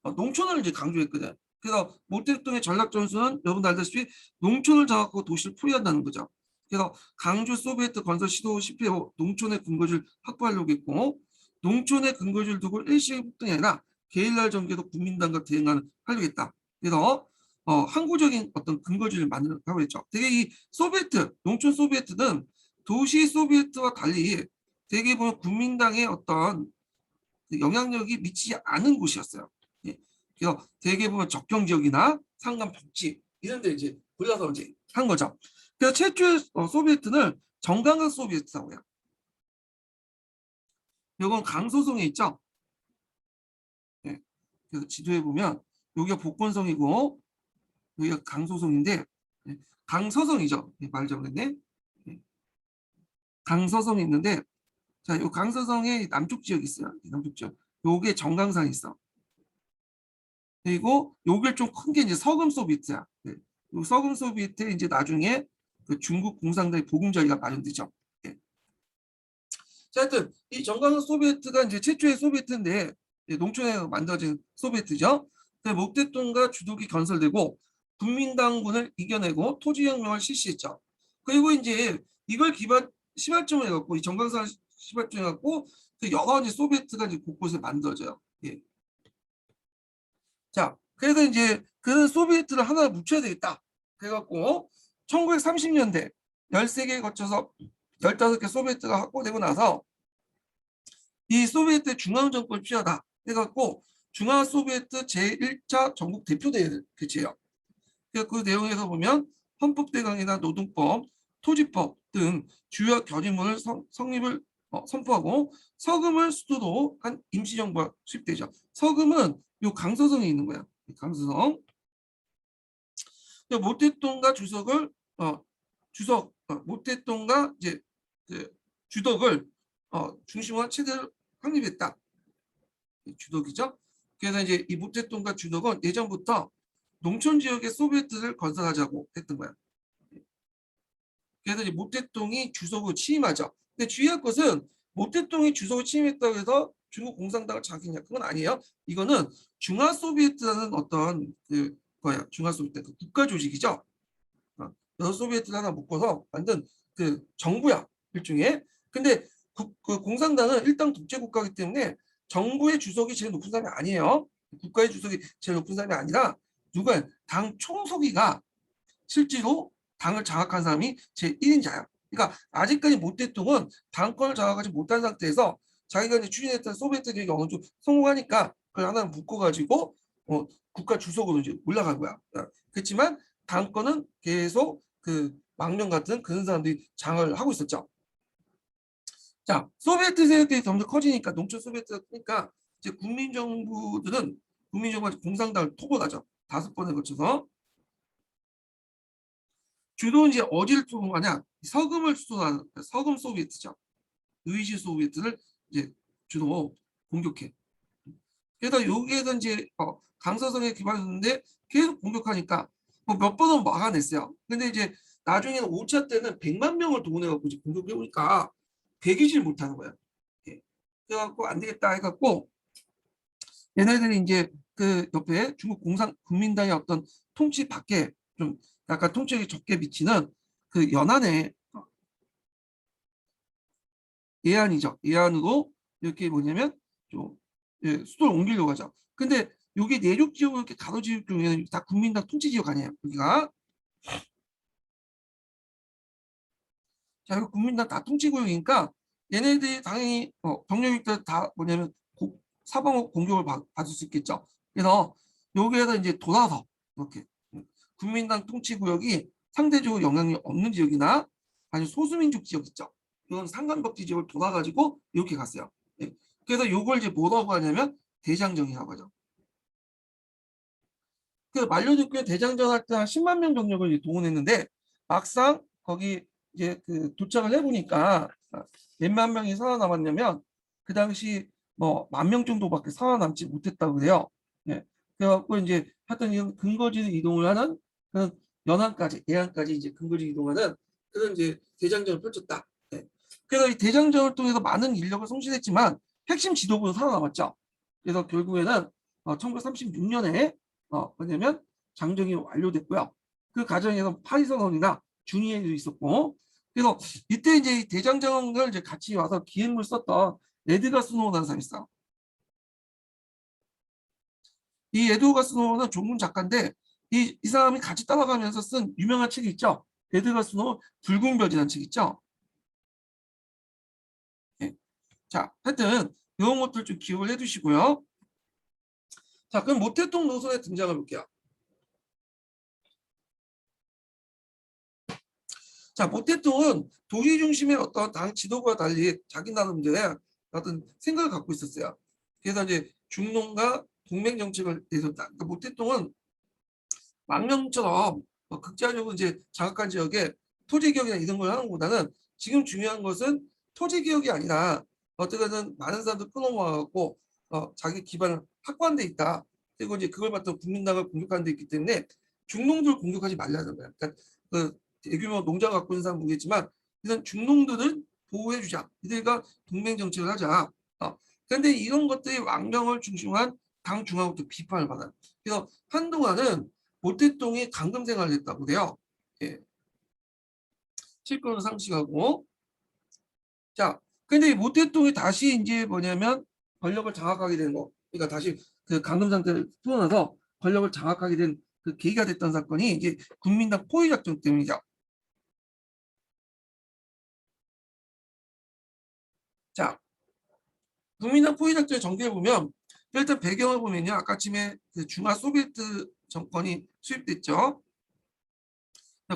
농촌을 이제 강조했거든. 그래서 모택동의 전략 전술은 여러분들 알다시피 농촌을 장악하고 도시를 포위한다는 거죠. 그래서 강주 소비에트 건설 시도 실패 후 농촌의 근거지를 확보하려고 했고, 농촌의 근거지를 두고 일시의 폭등이 아니라 게릴라 전개도 국민당과 대응하는 하려고 했다. 그래서 항구적인 어떤 근거지를 만들려고 했죠. 되게 이 소비에트, 농촌 소비에트는 도시 소비에트와 달리 되게 보면 국민당의 어떤 영향력이 미치지 않은 곳이었어요. 예. 그래서 되게 보면 적경 지역이나 산간 복지 이런 데 이제 골라서 이제 한 거죠. 그래서 최초의 소비에트는 정강강 소비에트라고 해요. 이건 강소성에 있죠. 예. 그래서 지도에 보면 여기가 복건성이고 여기가 강소성인데, 예. 강서성이죠. 예, 말 잘못했네. 예. 강서성이 있는데, 자, 요 강서성의 남쪽 지역이 있어요. 남쪽 지역. 요게 정강산이 있어. 그리고 요게 좀 큰 게 이제 서금 소비트야. 네. 요 서금 소비트에 이제 나중에 그 중국 공산당의 보금자리가 마련되죠. 네. 자, 하여튼 이 정강산 소비에트가 이제 최초의 소비에트인데 농촌에 만들어진 소비에트죠. 목대동과 주독이 건설되고 국민당군을 이겨내고 토지혁명을 실시했죠. 그리고 이제 이걸 기반 시발점을 해갖고 이 정강산 시발점 해갖고 그 여러 이제 소비에트가 이제 곳곳에 만들어져요. 예. 자, 그래서 이제 그 소비에트를 하나 묻혀야 되겠다. 그래갖고 1930년대 13개에 거쳐서 15개 소비에트가 확보되고 나서 이 소비에트 중앙정권이 필요하다 해갖고 중앙 소비에트 제1차 전국 대표대회를 개최해요. 그 내용에서 보면 헌법대강이나 노동법, 토지법 등 주요 결의문을 성립을 선포하고 서금을 수도로 한 임시정부가 수립되죠. 서금은 요 강서성에 있는 거야. 강서성. 모택동과 주석을 모택동과 이제 그 주덕을 중심으로 한 체제를 확립했다. 주덕이죠. 그래서 이제 이 모택동과 주덕은 예전부터 농촌 지역의 소비에트를 건설하자고 했던 거야. 그래서 이제 모택동이 주석을 취임하죠. 근데 주의할 것은 모택동이 주석을 취임했다고 해서 중국 공산당을 장악했냐, 그건 아니에요. 이거는 중화 소비에트라는 어떤 그 거야. 중화 소비에트 그 국가 조직이죠. 여러 소비에트를 하나 묶어서 만든 그 정부야, 일종의. 근데 그 공산당은 일당 독재 국가이기 때문에 정부의 주석이 제일 높은 사람이 아니에요. 국가의 주석이 제일 높은 사람이 아니라 누가 당 총서기가 실제로 당을 장악한 사람이 제1인자야. 그러니까 아직까지 모 대통령은 당권을 장악하지 못한 상태에서 자기가 이제 추진했던 소비에트 계획이 어느 정도 성공하니까 그걸 하나 묶어가지고 국가 주석으로 이제 올라간 거야. 그렇지만 당권은 계속 그 망명 같은 그런 사람들이 장을 하고 있었죠. 자, 소비에트 세력들이 점점 커지니까 농촌 소비에트가 크니까 이제 국민정부가 공산당을 토벌하죠. 5번에 거쳐서. 주로 이제 어디를 토벌하냐? 서금을 주도하는 서금 소비에트죠. 의지 소비에트를 이제 주로 공격해. 그래서 여기에서 이제 강서성에 기반했는데 계속 공격하니까 뭐 몇 번은 막아냈어요. 근데 이제 나중에는 5차 때는 100만 명을 동원해갖고 이제 공격해 오니까 배기질 못하는 거야. 예. 그래갖고 안 되겠다 해갖고 얘네들이 이제 그 옆에 중국 국민당의 어떤 통치 밖에 좀 약간 통치력이 적게 미치는 그 연안에 예안이죠. 예안으로 이렇게 뭐냐면 좀 수도를 옮기려고 하죠. 근데 여기 내륙 지역 이렇게 가로지역 중에는 다 국민당 통치 지역 아니에요. 여기가 자, 이거 국민당 다 통치구역이니까 얘네들이 당연히 병력일 때 다 뭐냐면 사방으로 공격을 받을 수 있겠죠. 그래서 여기에서 이제 돌아서 이렇게 국민당 통치구역이 상대적으로 영향이 없는 지역이나 아니면 소수민족 지역 있죠. 이건 상관복지 지역을 돌아가지고 이렇게 갔어요. 예. 그래서 이걸 이제 뭐라고 하냐면 대장정이라고 하죠. 그 만료족교에 대장정 할 때 한 10만 명 병력을 동원했는데 막상 거기 이제 그 도착을 해보니까 몇만 명이 살아남았냐면 그 당시 뭐 10,000명 정도밖에 살아남지 못했다고 그래요. 예. 그래갖고 이제 하여튼 이런 근거지를 이동을 하는 그런 연안까지 예안까지 이제 근거지 이동하는 그런 이제 대장정을 펼쳤다. 예. 그래서 이 대장정을 통해서 많은 인력을 손실했지만 핵심 지도부는 살아남았죠. 그래서 결국에는 1936년에 뭐냐면 장정이 완료됐고요. 그 과정에서 파리선언이나 준위회도 있었고, 그래서 이때 이제 대장정을 이제 같이 와서 기획물 썼던 에드가 스노우라는 사람이 있어. 이 에드가 스노우는 종문 작가인데 이 사람이 같이 따라가면서 쓴 유명한 책이 있죠. 에드가 스노우 붉은 벼지라는 책 있죠. 네. 자, 하여튼 이런 것들 좀 기억을 해두시고요. 자, 그럼 모태동 노선에 등장해 볼게요. 자, 모태통은 도시 중심의 어떤 당 지도부와 달리 자기 나름대로의 어떤 생각을 갖고 있었어요. 그래서 이제 중농과 동맹 정책을 내세웠다. 그러니까 모태통은 망명처럼 극단적으로 이제 장악한 지역에 토지 개혁이나 이런 걸 하는 것보다는 지금 중요한 것은 토지 개혁이 아니라 어떻게든 많은 사람들 끊어모아갖고 자기 기반을 확보한 데 있다. 그리고 이제 그걸 바탕 국민당을 공격하는 데 있기 때문에 중농들 공격하지 말라는 거야. 그러니까 그 대규모 농장 갖고 있는 사람 모르겠지만 일단 중농들은 보호해주자. 이들과 동맹 정책을 하자. 그런데 이런 것들이 왕명을 중심으로 한 당 중앙부터 비판을 받아요. 그래서 한동안은 모태똥이 강금 생활을 했다고 그래요. 예. 실권을 상실하고. 자, 근데 이 모태똥이 다시 이제 뭐냐면 권력을 장악하게 된 거. 그러니까 다시 그 강금 상태를 풀어나서 권력을 장악하게 된 그 계기가 됐던 사건이 이제 국민당 포위 작전 때문이죠. 자, 국민당 포위 작전의 전개를 보면 일단 배경을 보면요. 아까 아침에 그 중화 소비에트 정권이 수립됐죠.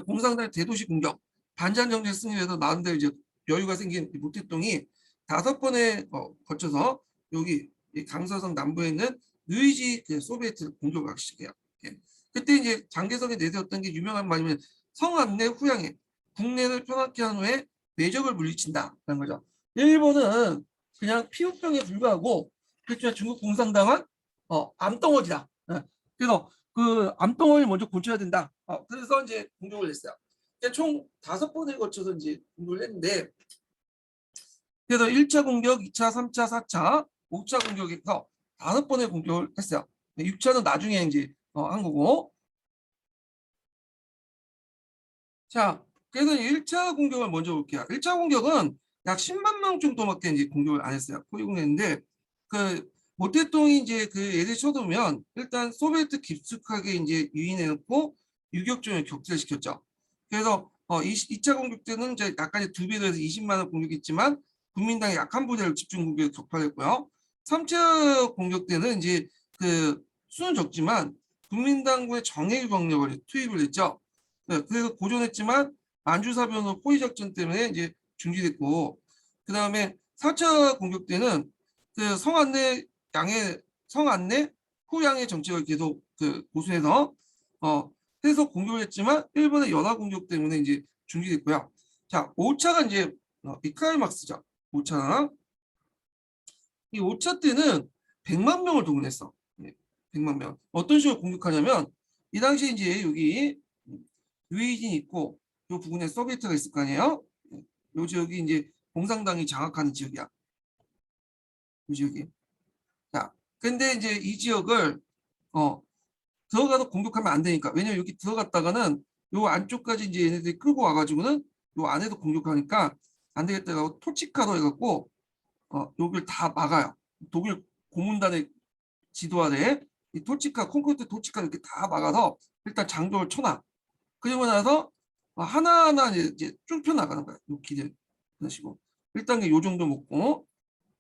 공산당의 대도시 공격, 반전 정책 승리에서 나름대로 이제 여유가 생긴 모택동이 5번에 거쳐서 여기 강서성 남부에 있는 느이지 그 소비에트 공격을 시작해요. 예. 그때 이제 장개석이 내세웠던 게 유명한 말이면 성안내 후양에 국내를 편하게 한 후에 외적을 물리친다라는 거죠. 일본은 그냥 피부병에 불과하고 그렇지만 중국 공산당은 암덩어리다. 예. 그래서 그 암덩어리를 먼저 고쳐야 된다. 그래서 이제 공격을 했어요. 총 5번에 거쳐서 이제 공격을 했는데 그래서 1차 공격, 2차, 3차, 4차, 5차 공격에서 5번의 공격을 했어요. 6차는 나중에 이제 한 거고. 자, 그래서 1차 공격을 먼저 볼게요. 1차 공격은 약 10만 명 정도밖에 이제 공격을 안 했어요. 포위공했는데 그 모태똥이 이제 그 예를 쳐두면 일단 소비에트 깊숙하게 이제 유인해놓고 유격전을 격퇴시켰죠. 그래서 2차 공격 때는 이제 약간 2배로 해서 20만 원 공격했지만 국민당의 약한 부대를 집중 공격에 격파했고요. 3차 공격 때는 이제 그 수는 적지만 국민당국의 정예유 병력을 투입을 했죠. 네, 그래서 고전했지만 만주사변호 포위 작전 때문에 이제 중지됐고 그 다음에 4차 공격 때는 그 성안내 후양의 정책을 계속 그 고수해서 해서 공격을 했지만 일본의 연화 공격 때문에 이제 중지됐고요. 자, 5차가 이제 이카이막스죠. 5차. 이 5차 때는 100만 명을 동원했어. 네, 100만 명. 어떤 식으로 공격하냐면 이 당시 이제 여기 유해진이 있고 이 부근에 소비에트가 있을 거 아니에요. 이 지역이 이제 공산당이 장악하는 지역이야. 이 지역이. 자, 근데 이제 이 지역을 들어가서 공격하면 안 되니까. 왜냐면 여기 들어갔다가는 요 안쪽까지 이제 얘네들이 끌고 와가지고는 요 안에도 공격하니까 안 되겠다 하고 토치카로 해갖고 여기를 다 막아요. 독일 고문단의 지도 아래 이 토치카 콘크리트 토치카 이렇게 다 막아서 일단 장벽을 쳐놔. 그리고 나서 하나하나 이제 쭉 펴나가는 거야. 요 길을 이런 식으로 1단계 요 정도 먹고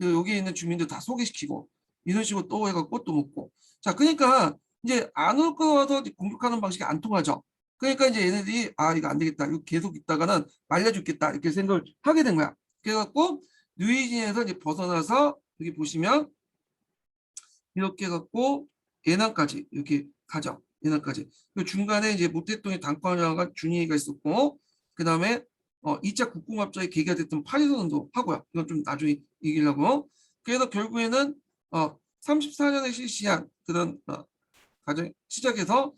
여기 있는 주민들 다 소개시키고 이런 식으로 또 해갖고 또 먹고. 자, 그러니까 이제 안 올 거라서 공격하는 방식이 안 통하죠. 그러니까 이제 얘네들이 이거 안 되겠다. 이거 계속 있다가는 말려 죽겠다. 이렇게 생각을 하게 된 거야. 그래갖고 뉴이진에서 이제 벗어나서 여기 보시면 이렇게 해갖고 예난까지 이렇게 가죠. 예난까지. 그 중간에 이제 모태동의 단권이라가 준이가 있었고 그 다음에 2차 국공합작이 계기가 됐던 파리선언도 하고요. 이건 좀 나중에 얘기하려고. 그래서 결국에는 34년에 실시한 그런 과정 시작해서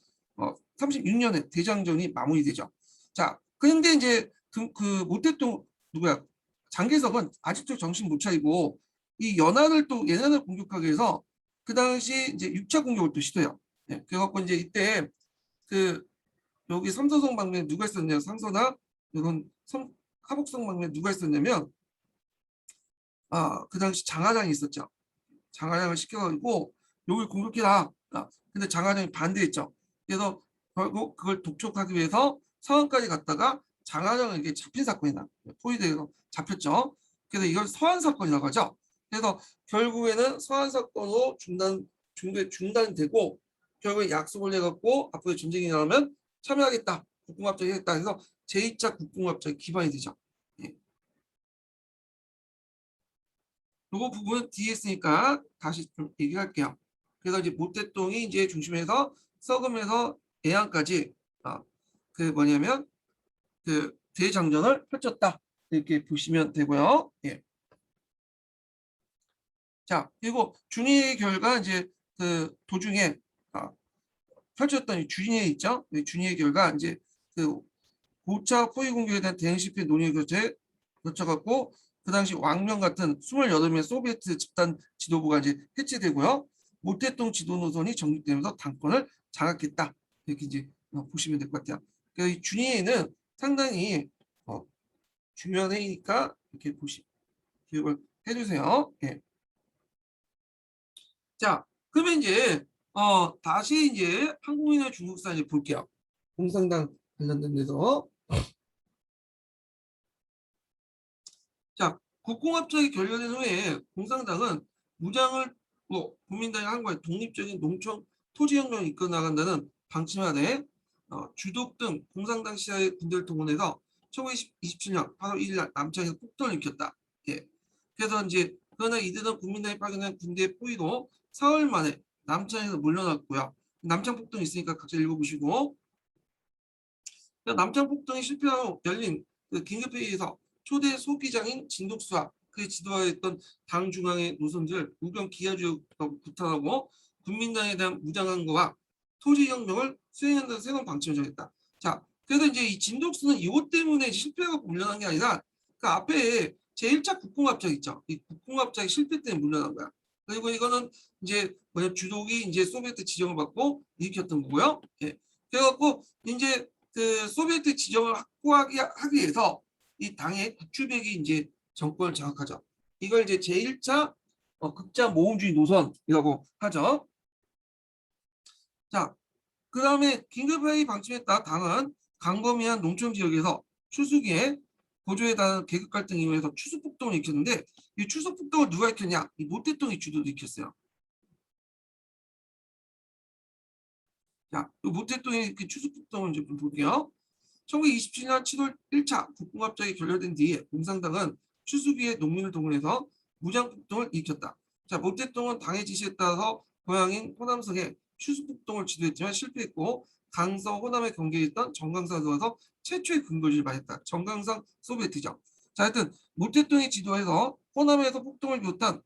36년에 대장전이 마무리되죠. 자, 그런데 이제 그 모태동 누구야? 장개석은 아직도 정신 못 차리고 이 연안을 또 예난을 공격하기 위해서 그 당시 이제 6차 공격을 또 시도해요. 네, 그래갖고 이제 이때 그 여기 삼서성 방면에 누가 있었냐? 상서나 이런 하복성 방면에 누가 있었냐면 그 당시 장하장이 있었죠. 장하장을 시켜가지고 여기 공격해라. 근데 장하장이 반대했죠. 그래서 결국 그걸 독촉하기 위해서 서안까지 갔다가 장하장에게 잡힌 사건이 나. 포위돼서 잡혔죠. 그래서 이걸 서안 사건이라고 하죠. 그래서 결국에는 서안 사건으로 중단되고 결국에 약속을 해갖고 앞으로 전쟁이 나오면 참여하겠다. 국공합작이 했다. 그래서 제2차 국공합작이 기반이 되죠. 예. 요거 부분은 뒤에 있으니까 다시 좀 얘기할게요. 그래서 이제 모태동이 이제 중심에서 서금에서 애양까지 그 뭐냐면 그 대장전을 펼쳤다. 이렇게 보시면 되고요. 예. 자, 그리고 준위의 결과 이제 그 도중에 펼쳤던 이 준위의 있죠. 준위의 결과 이제 그 5차 포위 공격에 대한 대응 실패 논의의 교체에 거쳐갖고 그 당시 왕명 같은 28명의 소비에트 집단 지도부가 이제 해체되고요. 모태동 지도 노선이 정립되면서 당권을 장악했다. 이렇게 이제 보시면 될 것 같아요. 이 준위에는 상당히 중요한 회의니까 이렇게 기억을 해주세요. 예. 자, 그러면 이제 다시 이제 한국인의 중국사 이제 볼게요. 공산당 관련된 데서. 자, 국공합작이 결렬된 후에 공산당은 무장을 국민당이 한 거에 독립적인 농촌 토지혁명을 이끌어 나간다는 방침 아래 주독 등 공산당 시야의 군대를 동원해서 1927년 8월 1일 날 남창에서 폭동을 일으켰다. 예. 그래서 이제 그러나 이들은 국민당이 파견한 군대의 포위로 사흘 만에 남창에서 물러났고요. 남창 폭동이 있으니까 각자 읽어보시고 남창 폭동이 실패하고 열린 그 긴급회의에서 초대 소기장인 진독수와 그의 지도하였던 당 중앙의 노선들 우병 기하주의가 구탄하고 국민당에 대한 무장항거와 토지혁명을 수행한다는 새로운 방침을 정했다. 자, 그래서 이제 이 진독수는 이것 때문에 실패하고 물러난 게 아니라 그 앞에 제1차 국공합작 있죠. 이 국공합작이 실패 때문에 물러난 거야. 그리고 이거는 이제 주독이 이제 소비에트 지정을 받고 일으켰던 거고요. 예. 그래갖고 이제 그 소비에트 지정을 확고하게 하기 위해서 이 당의 구추백이 이제 정권을 장악하죠. 이걸 이제 제1차 극자 모험주의 노선이라고 하죠. 자, 그 다음에 긴급회의 방침에 따라 당은 강범위한 농촌 지역에서 추수기에 고조에 따른 계급 갈등 이후에서 추수폭동을 일으켰는데 이 추수폭동을 누가 일으켰냐? 이 모태동이 주도로 일으켰어요. 자, 모태동의 그 추수폭동을 이제 볼게요. 1927년 7월 1차 국공합작이 결렬된 뒤에 공산당은 추수기에 농민을 동원해서 무장폭동을 일으켰다. 자, 모태동은 당의 지시에 따라서 고향인 호남성에 추수폭동을 지도했지만 실패했고 강서 호남에 경계에 있던 정강산으로 와서 최초의 근거지를 말했다. 정강산 소비에트죠. 자, 하여튼 모태동이 지도해서 호남에서 폭동을 비롯한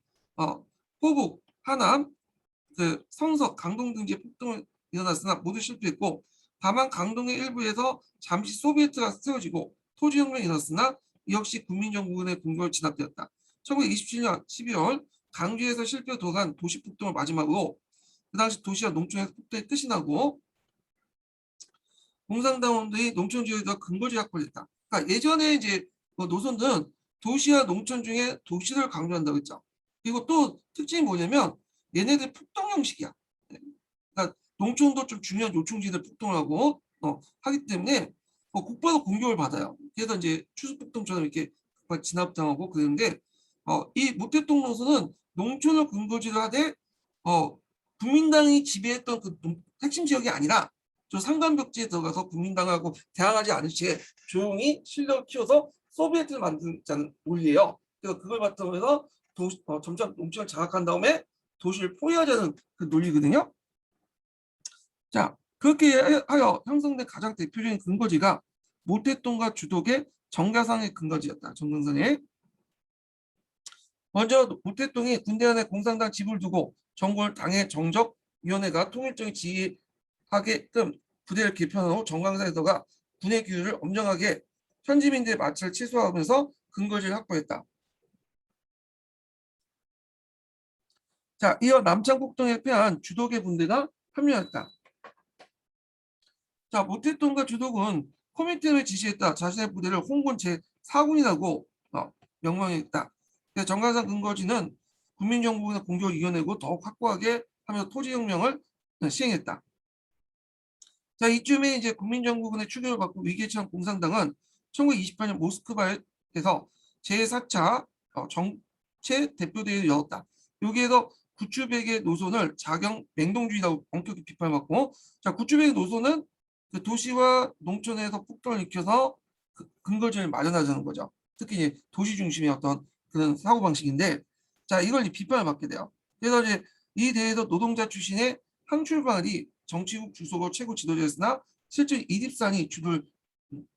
호북, 하남, 그 성석, 강동 등지에 폭동을 일어났으나 모두 실패했고 다만 강동의 일부에서 잠시 소비에트가 세워지고 토지혁명이 일어났으나 이 역시 국민정부군의 공격을 진압되었다. 1927년 12월 강주에서 실패로 돌아간 도시 폭동을 마지막으로 그 당시 도시와 농촌에서 폭동이 끝이 나고 공산당원들이 농촌 지역에서 근거지 확보를 했다. 그러니까 예전에 이제 노선들은 도시와 농촌 중에 도시를 강조한다고 했죠. 그리고 또 특징이 뭐냐면 얘네들 폭동 형식이야. 그러니까 농촌도 좀 중요한 요충지들 폭동을 하고 하기 때문에 국가도 공격을 받아요. 그래서 이제 추수폭동처럼 이렇게 진압당하고 그러는데 이 모택동 노선은 농촌을 근거지로 하되 국민당이 지배했던 그 핵심 지역이 아니라 저 산간벽지에 들어가서 국민당하고 대항하지 않은 채 조용히 실력을 키워서 소비에트를 만들자는 논리예요. 그래서 그걸 바탕으로 해서 점점 농촌을 장악한 다음에 도시를 포위하자는 그 논리거든요. 자, 그렇게 하여 형성된 가장 대표적인 근거지가 모택동과 주독의 정가상의 근거지였다. 정강상의. 먼저 모택동이 군대 안에 공산당 집을 두고 정권을 당의 정적위원회가 통일적인 지휘하게끔 부대를 개편한 후 정강상에서가 군의 규율을 엄정하게 현지민들의 마찰을 취소하면서 근거지를 확보했다. 자, 이어 남창폭동에 패한 주독의 군대가 합류했다. 자, 모택동과 주독은 코미테를 지시했다. 자신의 부대를 홍군 제4군이라고 명명했다. 정강상 근거지는 국민정부군의 공격을 이겨내고 더욱 확고하게 하면서 토지혁명을 시행했다. 자, 이쯤에 이제 국민정부군의 추격을 받고 위기에 처한 공산당은 1928년 모스크바에서 제4차 정체 대표대회를 열었다. 여기에서 구추백의 노선을 자경 맹동주의라고 엄격히 비판받고, 자, 구추백의 노선은 그 도시와 농촌에서 폭동을 일으켜서 근거지를 마련하자는 거죠. 특히 이제 도시 중심의 어떤 그런 사고 방식인데, 자, 이걸 비판을 받게 돼요. 그래서 이제 이 대회에서 노동자 출신의 항출반이 정치국 주소로 최고 지도자였으나 실제 이립산이 주를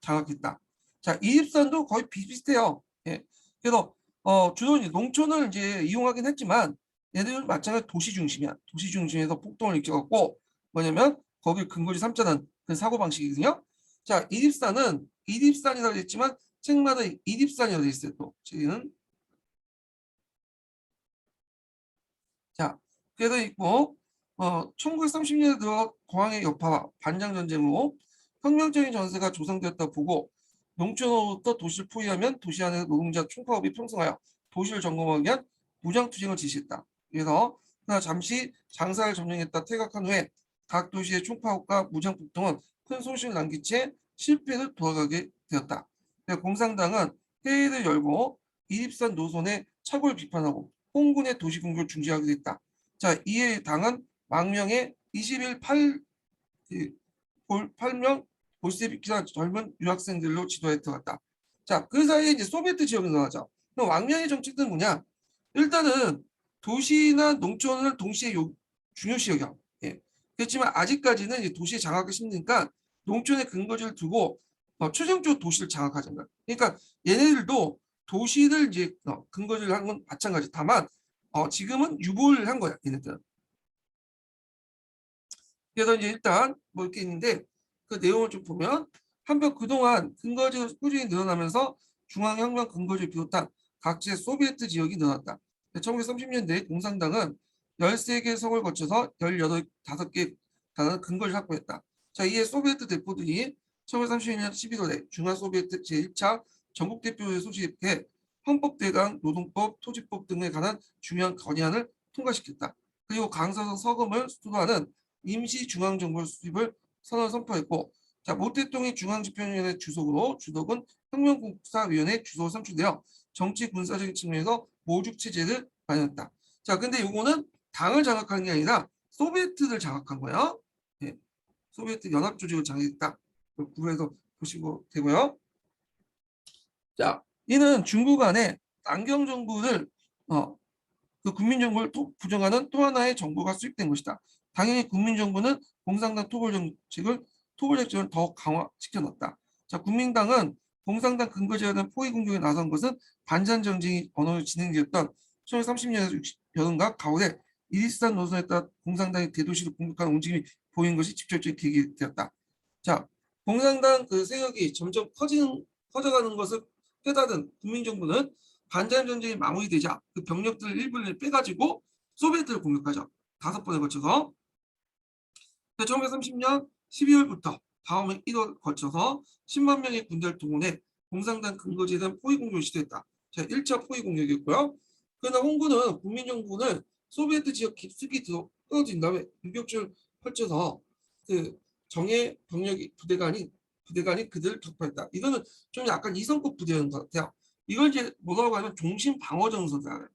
장악했다. 자, 이립산도 거의 비슷해요. 예. 그래서 주로 이제 농촌을 이제 이용하긴 했지만 얘들은 마찬가지로 도시 중심이야. 도시 중심에서 폭동을 일으켜갖고 뭐냐면 거길 근거지 삼자는 그 사고 방식이거든요. 자, 이립산이라고 했지만 책마다 이립산이라고 있어요. 또 지금 자, 그래서 있고 1930년대 들어 공항의 여파와 반장 전쟁으로 혁명적인 전세가 조성되었다 보고 농촌으로부터 도시를 포위하면 도시 안에서 노동자 총파업이 평성하여 도시를 점검하기 위한 무장투쟁을 지시했다. 그래서 잠시 장사를 점령했다 퇴각한 후에 각 도시의 총파업과 무장폭동은 큰 손실을 남긴 채 실패로 돌아가게 되었다. 공산당은 회의를 열고 이립산 노선의 착오를 비판하고 홍군의 도시공격을 중지하게 됐다. 자, 이에 당은 망명의 21 8명 볼세비키나 젊은 유학생들로 지도에 들어갔다. 자, 그 사이에 이제 소비에트 지역이 나오죠. 그럼 왕명의 정책은 뭐냐? 일단은 도시나 농촌을 동시에 중요시 여겨. 예. 그렇지만 아직까지는 이제 도시에 장악하기 힘드니까 농촌의 근거지를 두고 최종적으로 도시를 장악하자는 거야. 그러니까 얘네들도 도시를 이제 근거지를 한 건 마찬가지. 다만 지금은 유보를 한 거야. 얘네들은. 그래서 이제 일단 뭐 이렇게 있는데 그 내용을 좀 보면 한편 그동안 근거지가 꾸준히 늘어나면서 중앙혁명 근거지를 비롯한 각지의 소비에트 지역이 늘어났다. 1930년대 공산당은 13개 성을 거쳐서 15개 다른 근거지를 확보했다. 자, 이에 소비에트 대표들이 1932년 11월에 중화소비에트 제1차 전국대표회에 소집해 헌법대강, 노동법, 토지법 등에 관한 중요한 건의안을 통과시켰다. 그리고 강서성 서금을 수도하는 임시중앙정부 수립을 선포했고, 자, 모택동이 중앙집행위원회 주석으로 주덕은 혁명국사위원회 주석으로 선출되어 정치 군사적인 측면에서 모죽체제를 마련했다. 자, 근데 요거는 당을 장악한 게 아니라 소비에트를 장악한 거야. 네, 소비에트 연합조직을 장악했다. 구에서 보시고 되고요. 자, 이는 중국 안에 남경 정부를 그 국민정부를 부정하는 또 하나의 정부가 수립된 것이다. 당연히 국민정부는 공산당 토벌정책을 더 강화시켜 놨다. 자, 국민당은 공산당 근거지하는 포위 공격에 나선 것은 반전 정쟁이 언어로 진행되었던 1930년에서 60년가 가을에 이리스탄 노선에 따라 공산당이 대도시를 공격하는 움직임이 보인 것이 직접적인 계기가 되었다. 자, 공산당 그 세력이 점점 커져가는 것을 깨달은 국민정부는 반전 전쟁이 마무리되자 그 병력들 일부를 빼가지고 소비에트를 공격하죠. 5번에 거쳐서. 1930년 12월부터 다음해 1월 거쳐서 10만 명의 군대를 동원해 공산당 근거지에 대한 포위 공격을 시도했다. 자, 1차 포위 공격이었고요. 그러나 홍군은 국민정부는 소비에트 지역 깊숙이 떨어진 다음에 유격주를 펼쳐서 그 정예 병력이 부대가 아닌 그들을 격파했다. 이거는 좀 약간 이성급 부대였던 것 같아요. 이걸 이제 뭐라고 하면 종신 방어 전선이라고 해요.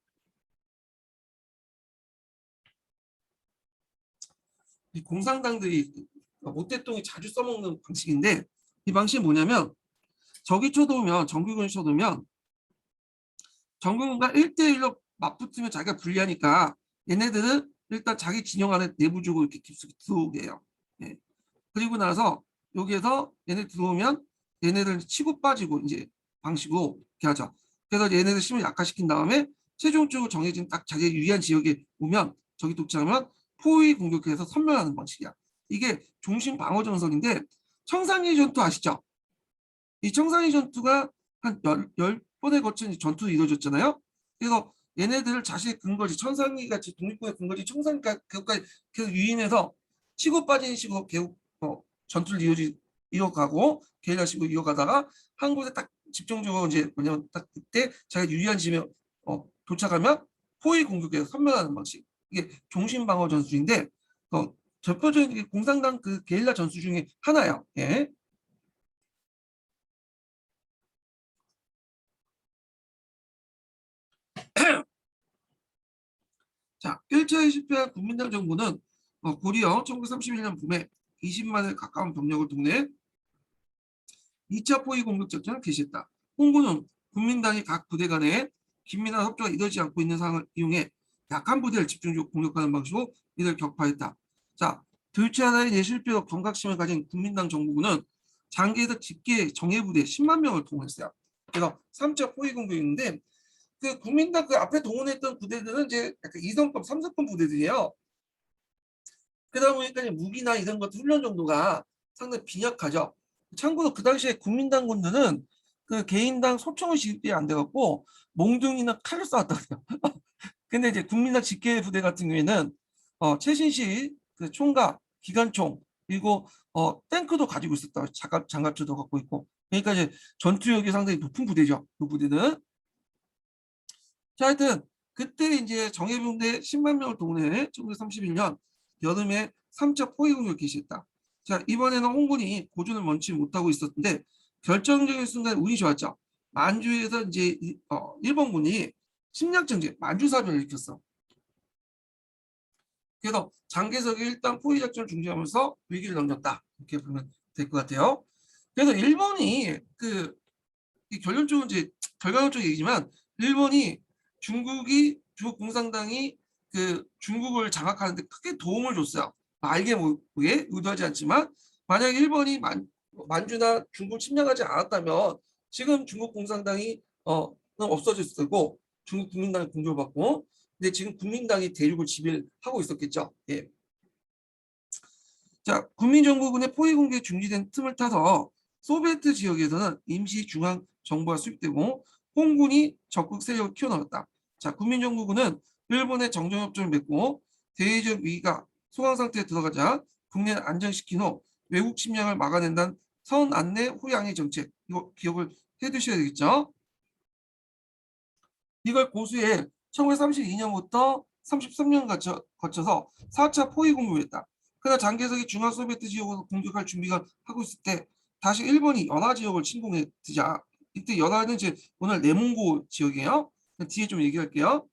이 공산당들이 모태똥이 자주 써먹는 방식인데 이 방식이 뭐냐면 적이 쳐들어오면 정규군이 쳐들어오면 정규군과 1대1로 맞붙으면 자기가 불리하니까 얘네들은 일단 자기 진영 안에 내부적으로 이렇게 깊숙이 들어오게 해요. 예. 그리고 나서 여기에서 얘네 들어오면 얘네들 치고 빠지고 이제 방식으로 이렇게 하죠. 그래서 얘네들 힘을 약화시킨 다음에 최종적으로 정해진 딱 자기 유리한 지역에 오면 적이 독재하면 포위 공격해서 섬멸하는 방식이야. 이게 종신 방어 전선인데 청산리 전투 아시죠? 이 청산리 전투가 한 10번에 걸친 전투로 이루어졌잖아요. 그래서 얘네들을 자신의 근거지 천상리 같이 독립군의 근거지 청산리까지 계속 유인해서 치고 빠지는 식으로 계속 전투를 이어가고 게릴라식으로 이어가다가 한 곳에 딱 집중적으로 이제 뭐냐면 딱 그때 자기가 유리한 지점에 도착하면 포위 공격해서 섬멸하는 방식. 이게 종신 방어 전술인데 대표적인 공산당 그 게릴라 전술 중에 하나예요. 예. 자, 1차에 실패한 국민당 정부는 고려 1931년 봄에 20만에 가까운 병력을 동원해 2차 포위 공격 작전을 개시했다. 홍군은 국민당이 각 부대 간에 긴밀한 협조가 이루어지지 않고 있는 상황을 이용해 약한 부대를 집중적으로 공격하는 방식으로 이들 격파했다. 자, 둘째 하나의 예실비로 경각심을 가진 국민당 정부군은 장기에서 집계 정예부대 10만 명을 동원했어요. 그래서 3차 포위 공격인데 그 국민당 그 앞에 동원했던 부대들은 이제 약간 2성급, 3성급 부대들이에요. 그러다 보니까 무기나 이런 것 훈련 정도가 상당히 빈약하죠. 참고로 그 당시에 국민당군들은 그 개인당 소총을 지급이 안 돼갖고 몽둥이나 칼을 쏴왔다 그래요. 근데 이제 국민당 직계 부대 같은 경우에는 최신식 그 총과 기관총 그리고 탱크도 가지고 있었다. 장갑차도 갖고 있고. 그러니까 이제 전투력이 상당히 높은 부대죠. 그 부대는. 자, 하여튼 그때 이제 정예병대 10만 명을 동원해 1931년 여름에 3차 포위공격을 개시했다. 자, 이번에는 홍군이 고전을 멈추지 못하고 있었는데 결정적인 순간 운이 좋았죠. 만주에서 이제 일본군이 침략정제 만주사변을 일으켰어. 그래서 장개석이 일단 포위 작전을 중지하면서 위기를 넘겼다. 이렇게 보면 될 것 같아요. 그래서 일본이 결론적으로 이제 결과론적 얘기지만 일본이 중국 공산당이 그 중국을 장악하는데 크게 도움을 줬어요. 알게 모르게 의도하지 않지만 만약 일본이 만주나 중국을 침략하지 않았다면 지금 중국 공산당이 없어졌을 거고 중국 국민당이 공격을 받고 근데 지금 국민당이 대륙을 지배하고 있었겠죠. 예. 자, 국민정부군의 포위 공격이 중지된 틈을 타서 소비에트 지역에서는 임시 중앙 정부가 수립되고 홍군이 적극 세력을 키워나갔다. 자, 국민정부군은 일본의 정전협정을 맺고 대외적 위기가 소강 상태에 들어가자 국내를 안정시킨 후 외국 침략을 막아낸다는 선 안내 후양의 정책 이거 기억을 해두셔야 되겠죠. 이걸 고수해 1932년부터 33년 거쳐서 4차 포위 공격을 했다. 그러나 장개석이 중앙 소비에트 지역으로 공격할 준비가 하고 있을 때 다시 일본이 연하 지역을 침공해 드자 이때 연하는 이제 오늘 내몽고 지역이에요. 뒤에 좀 얘기할게요.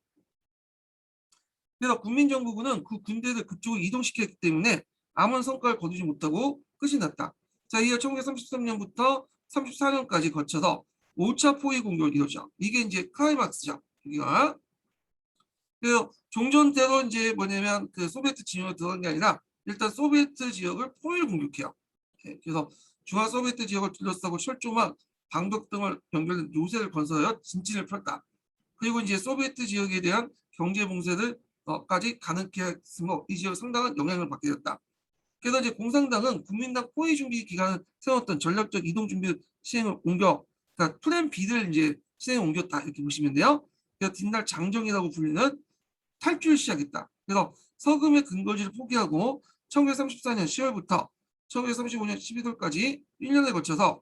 그래서 국민정부군은 그 군대를 그쪽으로 이동시켰기 때문에 아무런 성과를 거두지 못하고 끝이 났다. 자, 이어 1933년부터 34년까지 거쳐서 5차 포위 공격을 이루죠. 이게 이제 클라이막스죠. 여기가. 그래서 종전대로 이제 뭐냐면 그 소비에트 진영으로 들어간 게 아니라 일단 소비에트 지역을 포위를 공격해요. 그래서 중앙 소비에트 지역을 둘러싸고 철조망, 방벽 등을 연결된 요새를 건설하여 진진을 펼다. 그리고 이제 소비에트 지역에 대한 경제 봉쇄를 까지 가능케 했으므로 이 지역 상당한 영향을 받게 됐다. 그래서 이제 공산당은 국민당 포위 준비 기간을 세웠던 전략적 이동 준비 시행을 옮겨 그러니까 플랜 B를 이제 시대에 옮겼다 이렇게 보시면 돼요. 그래서 뒷날 장정이라고 불리는 탈주를 시작했다. 그래서 서금의 근거지를 포기하고 1934년 10월부터 1935년 12월까지 1년에 걸쳐서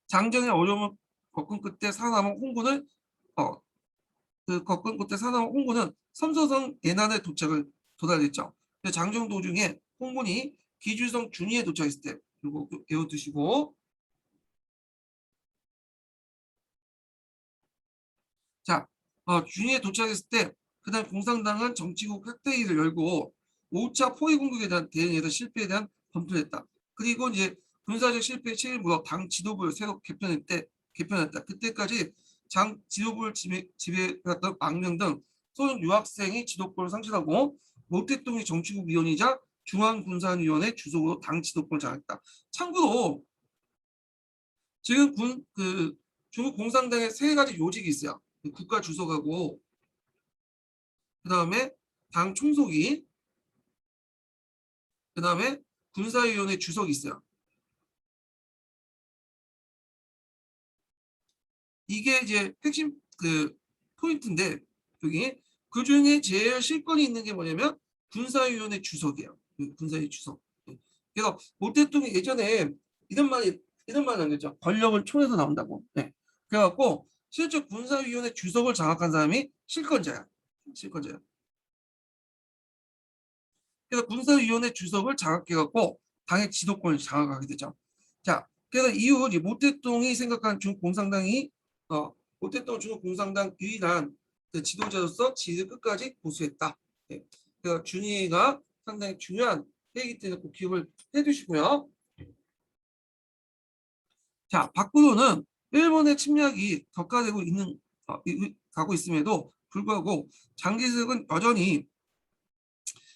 장정의 어려움을 겪은 끝에 살아남은 홍군을 겪은 끝에 살아남은 홍군은 섬서성 예난에 도달했죠. 장정 도중에 홍군이 기주성 준위에 도착했을 때 이거 외워두시고 자 준위에 도착했을 때 그다음 공산당은 정치국 확대회의를 열고 5차 포위 공격에 대한 대응에서 실패에 대한 검토를 했다. 그리고 이제 군사적 실패의 책임을 물어 당 지도부를 새로 개편했다. 그때까지 장 지도부를 지배했던 망명 등 소련 유학생이 지도권을 상실하고 모택동이 정치국 위원이자 중앙군사위원회 주석으로 당 지도권을 장악했다. 참고로 지금 중국 공산당의 세 가지 요직이 있어요. 국가 주석하고 그다음에 당 총석이 그다음에 군사위원회 주석이 있어요. 이게 이제 핵심 포인트인데 여기 그 중에 제일 실권이 있는 게 뭐냐면 군사위원회 주석이에요. 군사위 주석. 그래서 모 대통령이 예전에 이런 말 남겼죠. 권력은 총에서 나온다고. 네. 그래갖고 실제 군사위원회 주석을 장악한 사람이 실권자야. 실권자야. 그래서 군사위원회 주석을 장악해갖고 당의 지도권을 장악하게 되죠. 자, 그래서 이후 모 대통령이 생각한 중국 공산당이 모 대통령 중국 공산당 유일한 지도자로서 지휘를 끝까지 고수했다. 네. 그래서 준위가 상당히 중요한 회의이기 때문에 꼭 기억을 해두시고요. 자, 밖으로는 일본의 침략이 격화되고 가고 있음에도 불구하고 장기석은 여전히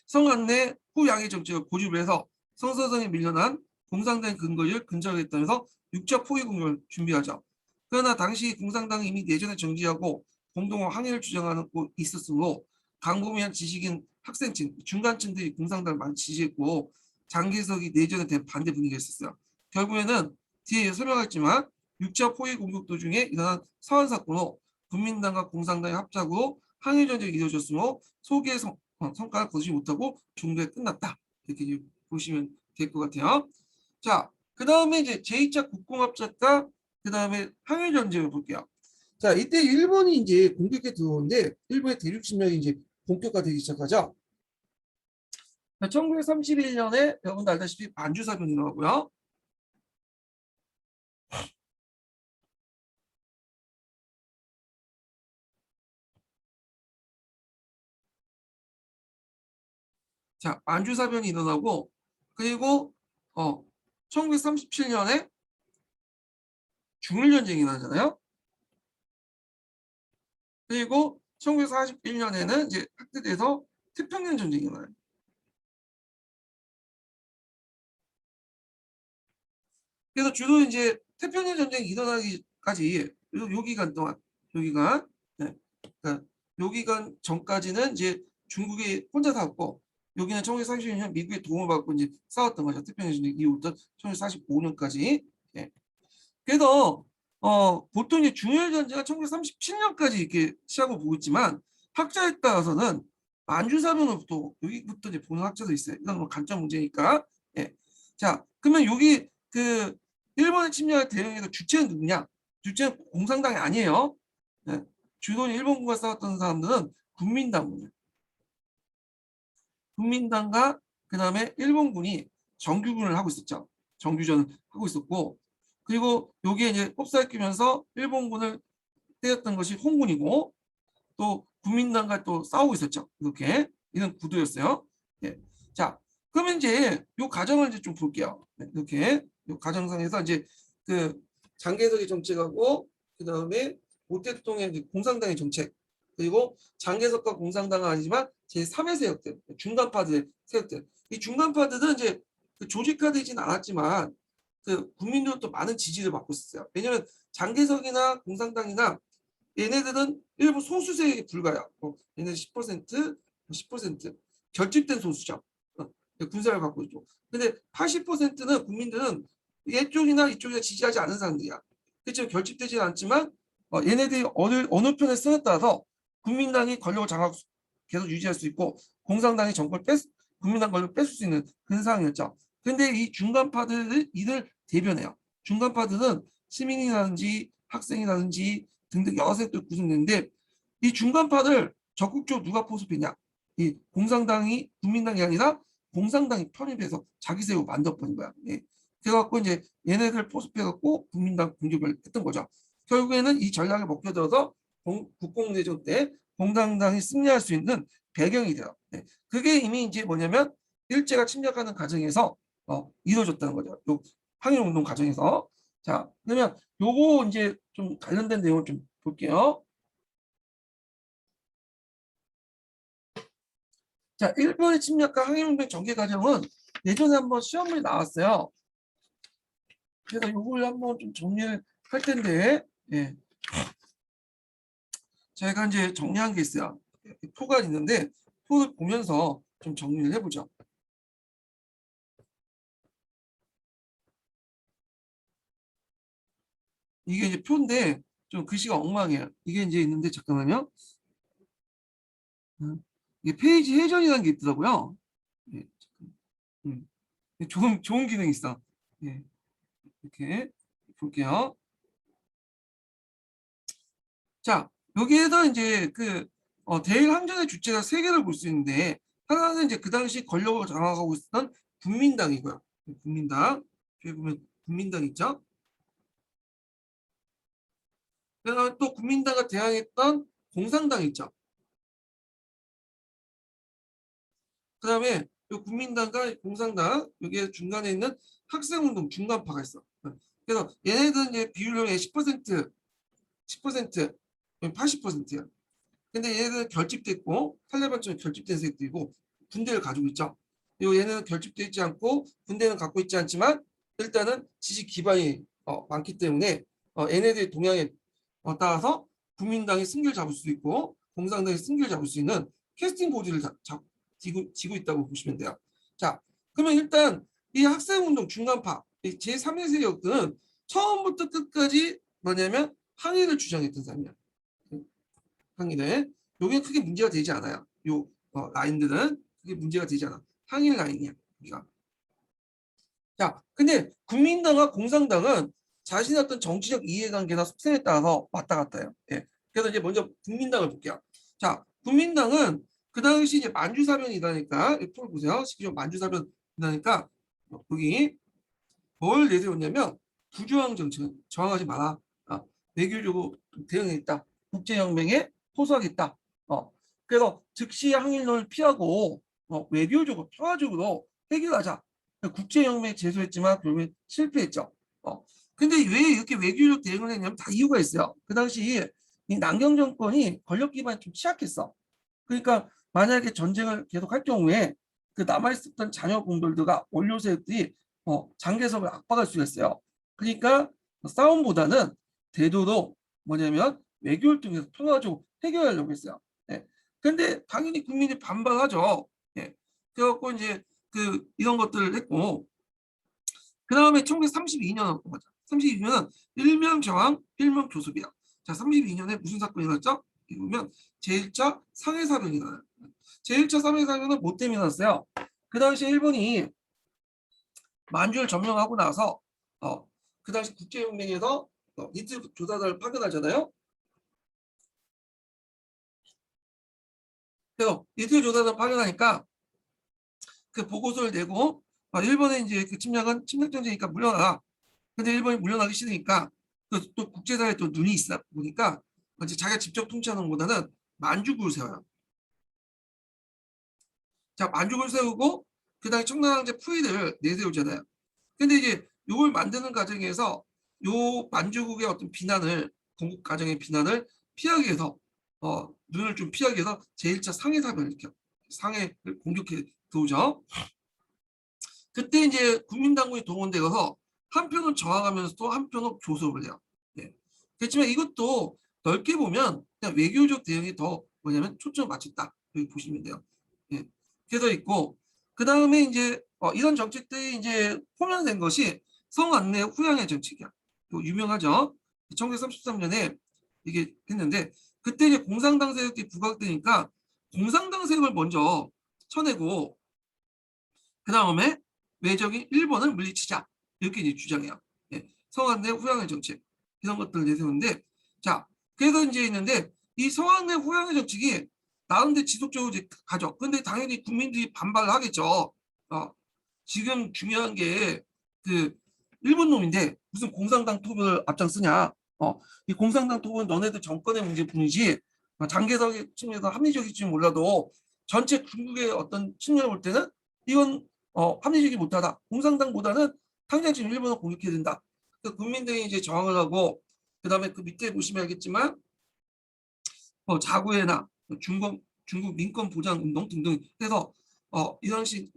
성안 내 후양해 정책을 고집을 해서 성서성에 밀려난 공산당 근거를 근절했다면서 6차 포위 공격을 준비하죠. 그러나 당시 공산당이 이미 내전에 정지하고 공동의 항해를 주장하는 곳 있었으므로 강범위한 지식인 학생층, 중간층들이 공산당을 많이 지지했고 장기석이 내전에 대한 반대 분위기가 있었어요. 결국에는 뒤에 설명했지만 6차 포위 공격 도중에 일어난 사원 사건으로 국민당과 공산당의 합작으로 항일 전쟁이 이루어졌으므로 소기의 성과를 거두지 못하고 종교에 끝났다. 이렇게 보시면 될 것 같아요. 자, 그 다음에 이제 제2차 국공합작과 그 다음에 항일 전쟁을 볼게요. 자, 이때 일본이 이제 공격에 들어오는데 일본의 대륙 침략이 이제 본격화되기 시작하죠. 1931년에 여러분도 알다시피 만주사변이 일어나고요. 자, 만주사변이 일어나고 그리고 1937년에 중일전쟁이 일어나잖아요. 그리고 1941년에는 이제 확대돼서 태평양 전쟁이 일어나요. 그래서 주로 이제 태평양 전쟁이 일어나기까지 요 기간 동안 요 기간 네. 그러니까 요 기간 전까지는 이제 중국이 혼자 싸웠고 여기는 1942년 미국의 도움을 받고 이제 싸웠던 거죠. 태평양 전쟁 이후부터 1945년까지. 네. 그래서 보통 이제 중일 전쟁은 1937년까지 이렇게 시작을 보고 있지만 학자에 따라서는 만주사변으로부터 여기부터 이제 보는 학자도 있어요. 이건 뭐 관점 문제니까. 예. 자, 그러면 여기 일본의 침략을 대응해서 주체는 누구냐? 주체는 공산당이 아니에요. 예. 주로 일본군과 싸웠던 사람들은 국민당이에요. 국민당과 그다음에 일본군이 정규군을 하고 있었죠. 정규전을 하고 있었고 그리고 여기에 이제 꼽살 끼면서 일본군을 때렸던 것이 홍군이고 또 국민당과 또 싸우고 있었죠. 이렇게 이런 구도였어요. 네. 자, 그러면 이제 이 과정을 이제 좀 볼게요. 네, 이렇게 이 과정상에서 이제 장개석의 정책하고 그 다음에 모택동의 공산당의 정책 그리고 장개석과 공산당은 아니지만 제3의 세력들 중간파들의 세력들 이 중간파들은 이제 조직화되지는 않았지만 국민들로부터 많은 지지를 받고 있었어요. 왜냐하면 장개석이나 공산당이나 얘네들은 일부 소수 세력에 불과해요. 얘네들 10%, 10% 결집된 소수죠. 군사를 갖고 있죠. 근데 80%는 국민들은 이쪽이나 이쪽이나 지지하지 않은 사람들이야. 그렇죠. 결집되지 않지만 얘네들이 어느 편에 쓰느냐에 따라서 국민당이 권력을 장악 계속 유지할 수 있고 공산당이 정권을 국민당 권력을 뺏을 수 있는 그런 상황이었죠. 근데 이 중간파들을 이들 대변해요. 중간파들은 시민이라든지 학생이라든지 등등 여러 세력들 구성되는데 이 중간파들 적극적으로 누가 포섭했냐? 이 공산당이 국민당이 아니라 공산당이 편입해서 자기 세우 만들어버린 거야. 예. 그래갖고 이제 얘네들 포섭해갖고 국민당 공격을 했던 거죠. 결국에는 이 전략에 먹혀들어서 국공내전 때 공산당이 승리할 수 있는 배경이 돼요. 네. 그게 이미 이제 뭐냐면 일제가 침략하는 과정에서 이루어졌다는 거죠. 요 항일운동 과정에서. 자, 그러면 요거 이제 좀 관련된 내용을 좀 볼게요. 자, 일본의 침략과 항일운동 전개 과정은 예전에 한번 시험을 나왔어요. 그래서 요걸 한번 좀 정리를 할 텐데, 예. 제가 이제 정리한 게 있어요. 표가 있는데 표를 보면서 좀 정리를 해보죠. 이게 이제 표인데 좀 글씨가 엉망이에요. 이게 이제 있는데 잠깐만요. 이게 페이지 회전이라는 게 있더라고요. 예, 좋은 기능이 있어. 예, 이렇게 볼게요. 자, 여기에서 이제 대일 항전의 주체가 세 개를 볼 수 있는데 하나는 이제 그 당시 권력을 장악하고 있었던 국민당이고요. 국민당. 여기 보면 국민당 있죠? 그다음에 또 국민당과 대항했던 공산당 있죠. 그다음에 국민당과 공산당 여기 중간에 있는 학생운동 중간파가 있어. 그래서 얘네들은 이제 비율형의 10%, 10%, 80%야. 근데 얘네들은 결집됐고 탈레반처럼 결집된 세력들이고 군대를 가지고 있죠. 그리고 얘네는 결집되어 있지 않고 군대는 갖고 있지 않지만 일단은 지식 기반이 많기 때문에 얘네들의 동향에 따라서 국민당이 승기를 잡을 수 있고 공산당이 승기를 잡을 수 있는 캐스팅 보드를 지고 있다고 보시면 돼요. 자, 그러면 일단 이 학생운동 중간파 제3의 세력들은 처음부터 끝까지 뭐냐면 항일을 주장했던 사람이야. 항일을. 요게 크게 문제가 되지 않아요. 요 라인들은 그게 문제가 되지 않아. 항일 라인이야. 우리가. 자, 근데 국민당과 공산당은 자신의 어떤 정치적 이해관계나 속성에 따라서 왔다 갔다 해요. 예. 그래서 이제 먼저 국민당을 볼게요. 자, 국민당은 그 당시 이제 만주사변이다니까, 표를 보세요. 시기적 만주사변이다니까, 여기 뭘 내세웠냐면, 부조항 정책은 저항하지 마라. 외교적으로 대응했다. 국제혁명에 호소하겠다. 그래서 즉시 항일론을 피하고 외교적으로 평화적으로 해결하자. 국제혁명에 제소했지만 결국에 실패했죠. 근데 왜 이렇게 외교적 대응을 했냐면 다 이유가 있어요. 그 당시 이 남경 정권이 권력 기반이 좀 취약했어. 그러니까 만약에 전쟁을 계속할 경우에 그 남아있었던 자녀 공돌들과 원료 세력들이 장개석을 압박할 수가 있어요. 그러니까 싸움보다는 대도로 뭐냐면 외교를 통해서 평화적으로 해결하려고 했어요. 예. 근데 당연히 국민이 반발하죠. 예. 그래갖고 이제 이런 것들을 했고 그 다음에 1932년 32년은 일명 저항, 일명 교섭이야. 자, 32년에 무슨 사건이 났죠? 보면 제1차 상해사변이 나요. 제1차 상해사변은 뭐 때문에 났어요? 그 당시 일본이 만주를 점령하고 나서 그 당시 국제연맹에서 니트 조사단을 파견하잖아요. 그래서 니트 조사단 파견하니까 그 보고서를 내고 일본의 이제 그 침략은 침략 전쟁이니까 물러나라. 근데 일본이 물러나기 싫으니까 또 국제사회에 또 눈이 있다 보니까 이제 자기가 직접 통치하는 것보다는 만주국을 세워요. 자, 만주국을 세우고 그다음에 청나라제 프리를 내세우잖아요. 근데 이제 이걸 만드는 과정에서 요 만주국의 어떤 비난을 건국 과정의 비난을 피하기 위해서 눈을 좀 피하기 위해서 제1차 상해사변을 일으켜 상해를 공격해 들어오죠. 그때 이제 국민당국이 동원되어서 한편은 저항하면서 또 한편은 교섭을 해요. 예. 그렇지만 이것도 넓게 보면 그냥 외교적 대응이 더 뭐냐면 초점을 맞췄다. 여기 보시면 돼요. 예. 그래서 있고 그 다음에 이제 이런 정책들이 이제 포함된 것이 성안내 후양의 정책이야. 유명하죠. 1933년에 이게 했는데 그때 이제 공산당 세력이 부각되니까 공산당 세력을 먼저 쳐내고 그 다음에 외적인 일본을 물리치자 이렇게 이제 주장해요. 예, 서한내 후양의 정책 이런 것들을 내세우는데 자 그래서 이제 있는데 이 서한내 후양의 정책이 나름대로 지속적으로 이제 가죠. 근데 당연히 국민들이 반발을 하겠죠. 지금 중요한 게 그 일본 놈인데 무슨 공산당 토벌 앞장서냐? 이 공산당 토벌은 너네들 정권의 문제뿐이지 장개석의 측면에서 합리적일지 몰라도 전체 중국의 어떤 측면을 볼 때는 이건 합리적이 못하다. 공산당보다는 당장 지금 일본을 공격해야 된다. 그 국민들이 이제 저항을 하고 그다음에 그 밑에 보시면 알겠지만 자구회나 중국 민권 보장 운동 등등 해서 이런 식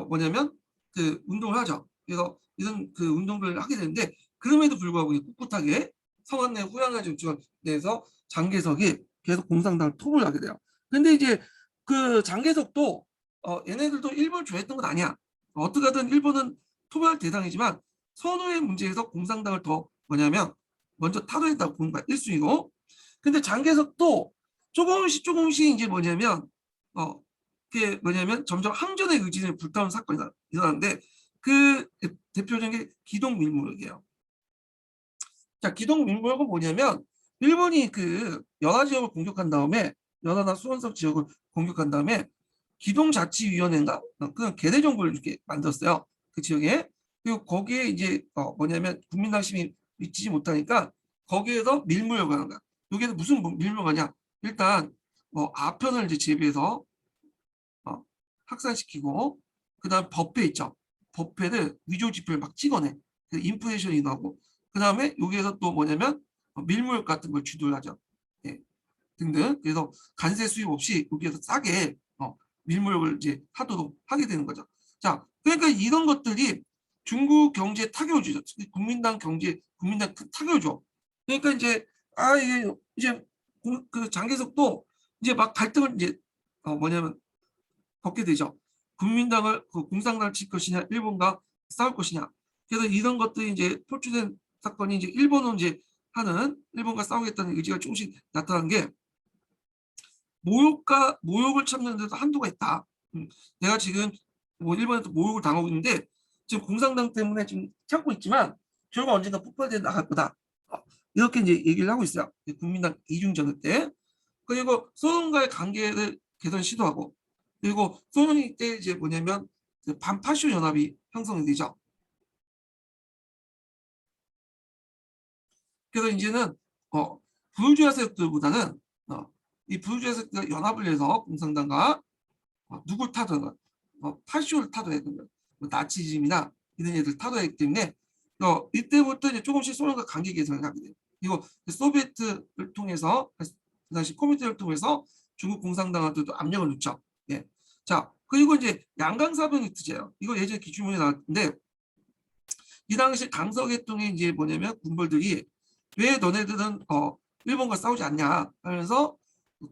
뭐냐면 그 운동을 하죠. 그래서 이런 그 운동들을 하게 되는데 그럼에도 불구하고 꿋꿋하게 성한내 후양의 정치에 대해서 장개석이 계속 공산당을 토벌을 하게 돼요. 근데 이제 그 장개석도 얘네들도 일본을 좋아했던 건 아니야. 어떻게든 일본은 토벌할 대상이지만 선호의 문제에서 공산당을 더 뭐냐면 먼저 타도했다고 보는 거야. 1순위로. 근데 장개석도 조금씩 이제 뭐냐면 그게 뭐냐면 점점 항전의 의지를 불타오는 사건이 일어나는데 그 대표적인 게 기동민무역이에요. 자, 기동민무역은 뭐냐면 일본이 그 연하 지역을 공격한 다음에 연하나 수원성 지역을 공격한 다음에 기동자치위원회인가 그런 개대정부를 이렇게 만들었어요. 그 지역에. 그리고 거기에 이제 뭐냐면 국민당심이 미치지 못하니까 거기에서 밀무역을 하는 거야. 여기에서 무슨 밀무역하냐? 일단 아편을 이제 재배해서 확산시키고 그다음 법회 있죠. 법회를 위조 지표를 막 찍어내. 그 인플레이션이 나고 그다음에 여기에서 또 뭐냐면 밀무역 같은 걸 주도를 하죠. 예, 등등. 그래서 관세 수입 없이 여기에서 싸게 밀무역을 이제 하도록 하게 되는 거죠. 자, 그러니까 이런 것들이 중국 경제에 타격을 주죠. 국민당 경제, 국민당 타격을 줘. 그러니까 이제 이게 그 장개석도 이제 막 갈등을 이제 뭐냐면 겪게 되죠. 국민당을 그 공산당을 칠 것이냐, 일본과 싸울 것이냐. 그래서 이런 것들이 이제 포출된 사건이 이제 일본은 이제 하는 일본과 싸우겠다는 의지가 조금씩 나타난 게 모욕을 참는 데도 한도가 있다. 내가 지금 뭐 일본에서 모욕을 당하고 있는데 지금 공산당 때문에 지금 참고 있지만 결국 언젠가 폭발돼 나갈 거다. 이렇게 이제 얘기를 하고 있어요. 국민당 이중전을 때. 그리고 소련과의 관계를 개선 시도하고 그리고 소련이 때 이제 뭐냐면 그 반파쇼 연합이 형성이 되죠. 그래서 이제는 부르주아 세력들보다는 이 부르주아 세력들 연합을 해서 공산당과 누굴 타든 파쇼를 타도해야 되는 뭐 나치즘이나 이런 애들 타도해야 하기 때문에 이때부터 이제 조금씩 소련과 관계 개선을 하게 돼요. 그리고 소비에트를 통해서 그 당시 코미테를 통해서 중국 공산당한테도 압력을 넣죠. 예. 자, 그리고 이제 양강사병이 트제요. 이거 예전에 기출문제 나왔는데 이 당시 강서계통의 이제 뭐냐면 군벌들이 왜 너네들은 일본과 싸우지 않냐 하면서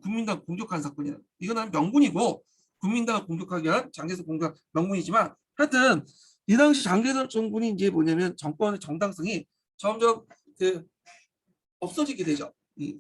국민당 공격한 사건이에요. 이거는 명분이고 국민당을 공격하기 위한 장개석 공격 명분이지만 하여튼 이 당시 장개석 정권이 이제 뭐냐면 정권의 정당성이 점점 그 없어지게 되죠. 이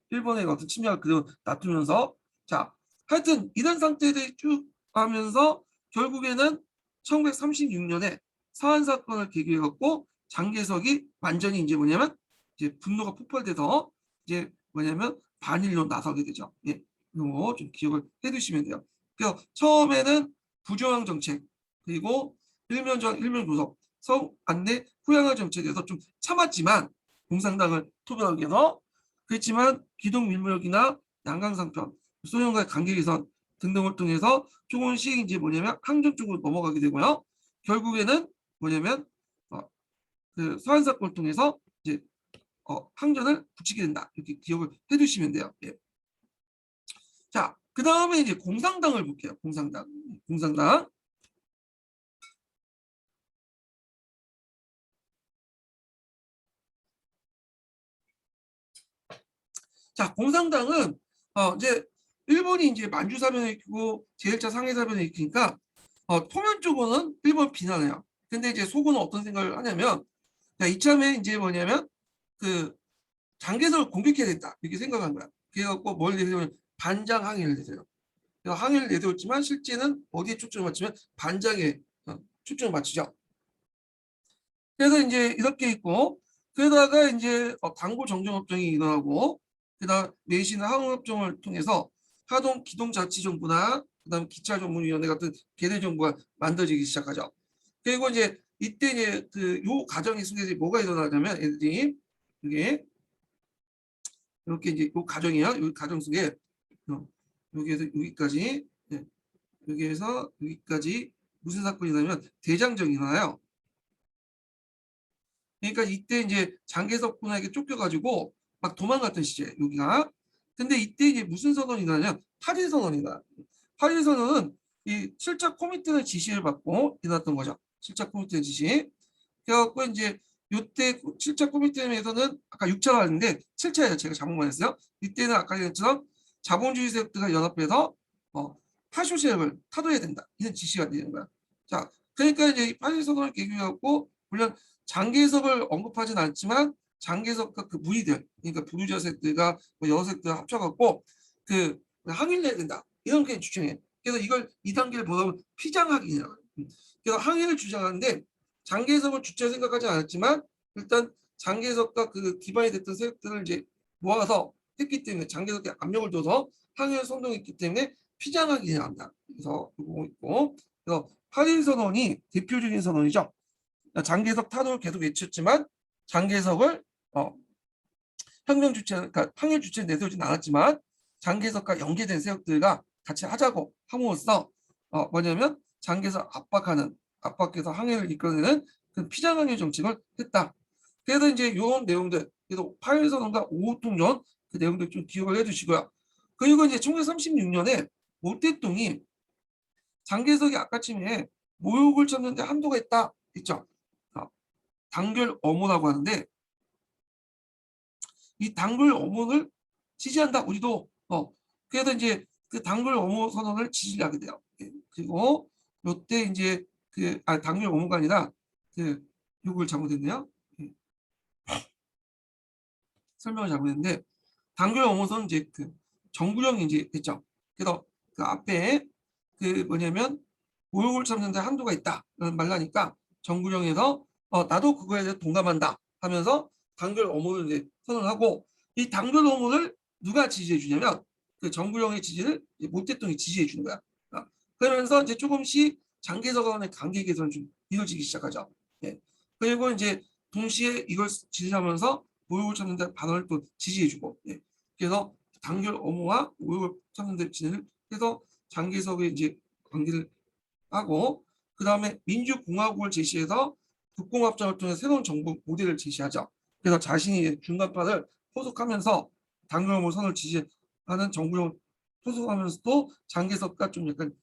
일본의 어떤 침략을 그대로 놔두면서 자 하여튼 이런 상태를 쭉 가면서 결국에는 1936년에 서한 사건을 계기로 갖고 장개석이 완전히 이제 뭐냐면 이제 분노가 폭발돼서 이제 뭐냐면 반일로 나서게 되죠. 예, 이거 좀 기억을 해두시면 돼요. 그래서 처음에는 부조항 정책 그리고 일면저항 일면도섭 서안내 후양화 정책에서 좀 참았지만 공산당을 토벌하기 위해서 그렇지만 기동민무역이나 양강상편 소련과의 관계 개선 등등을 통해서 조금씩 이제 뭐냐면 항전 쪽으로 넘어가게 되고요. 결국에는 뭐냐면 그 서한 사건을 통해서 이제 항전을 붙이게 된다. 이렇게 기억을 해두시면 돼요. 예. 자, 그 다음에 이제 공산당을 볼게요. 공산당. 자, 공산당은 이제 일본이 이제 만주 사변을 일으키고 제1차 상해 사변을 일으키니까 표면적으로는 일본 비난해요. 근데 이제 속으로는 어떤 생각을 하냐면 자, 이참에 이제 뭐냐면 그 장개석을 공격해야 된다 이렇게 생각한 거야. 그래갖고 뭘 내세우면 반장 항의를 내세요. 항의를 내세웠지만 실제는 어디에 초점을 맞추면 반장에 초점을 맞추죠. 그래서 이제 이렇게 있고 그러다가 이제 당고 정정협정이 일어나고 그다음 내시나 항업정을 통해서 하동 기동자치정부나 그다음 기차전문위원회 같은 개대정부가 만들어지기 시작하죠. 그리고 이제 이때 이제 그 요 과정이 속에서 뭐가 일어나냐면 애들이 이게 이렇게 이제 요 과정이에요. 요 과정 속에 여기에서 여기까지 여기에서 여기까지 무슨 사건이 나면 대장정이 나요. 그러니까 이때 이제 장개석 군에게 쫓겨가지고 막 도망갔던 시절 여기가. 근데 이때 이제 무슨 선언이 나냐면 8.1 선언이다. 8.1 선언은 이 실적 코미트의 지시를 받고 일어났던 거죠. 실적 코미트의 지시. 그래갖고 이제 이때 실적 코미트에서는 아까 6차가 왔는데 7차에서 제가 잘못만 했어요. 이때는 아까 얘기했처럼 자본주의 세력들과 연합해서 파쇼 세력을 타도해야 된다. 이런 지시가 되는 거야. 자, 그러니까 이제 8.1 선언을 계기하고 물론 장개석을 언급하진 않지만 장개석과 그 무리들, 그러니까 부르주아 세력들과 뭐 여러 세력들 합쳐갖고 그 항일을 해야 된다. 이런 게 주장해. 그래서 이걸 2단계를 보다 보면 피장학이라고. 그래서 항일을 주장하는데 장개석을 주체 생각하지 않았지만 일단 장개석과 그 기반이 됐던 세력들을 이제 모아서 했기 때문에 장개석에 압력을 줘서 항일을 선동했기 때문에 피장하기 나온다. 그래서 이거 있고 그래서 8.1 선언이 대표적인 선언이죠. 장개석 타도를 계속 외쳤지만 장개석을 혁명 주체, 그러니까 항일 주체에 내세우진 않았지만 장개석과 연계된 세력들과 같이 하자고 함으로써 뭐냐면 장개석 압박해서 항일을 이끌어내는 그 피장항일 정책을 했다. 그래서 이제 이런 내용들, 그래서 8.1 선언과 5호 통전 그 내용들 좀 기억을 해주시고요. 그리고 이제 1936년에 모택동이 장개석이 아까쯤에 모욕을 쳤는데 한도가 있다 했죠. 단결 엄호라고 하는데 이 단결 엄호를 지지한다 우리도. 그래서 이제 그 단결 엄호 선언을 지지를 하게 돼요. 그리고 이때 이제 단결 엄호가 아니라 요걸 잘못했네요. 설명을 잘못했는데 단결 엄호선은 이제 정구령이 이제 했죠. 그래서 그 앞에 뭐냐면 모욕을 참는데 한도가 있다라는 말 하니까 정구령에서 나도 그거에 대해 동감한다 하면서 단결 엄호를 이제 선언하고 이 단결 엄호를 누가 지지해 주냐면 그 정구령의 지지를 모택동이 지지해 주는 거야. 그러면서 이제 조금씩 장개석 간의 관계 개선이 좀 이루어지기 시작하죠. 예. 그리고 이제 동시에 이걸 지지하면서 모욕을 참는데 반원을 또 지지해주고. 예. 그래서 단결 엄호와 모욕을 참는데 지지를 해서 장개석의 이제 관계를 하고 그 다음에 민주공화국을 제시해서 국공합작을 통해 새로운 정부 모델을 제시하죠. 그래서 자신이 중간파를 포석하면서 단결 선을 지지하는 정부를 포석하면서도 장개석과 좀 약간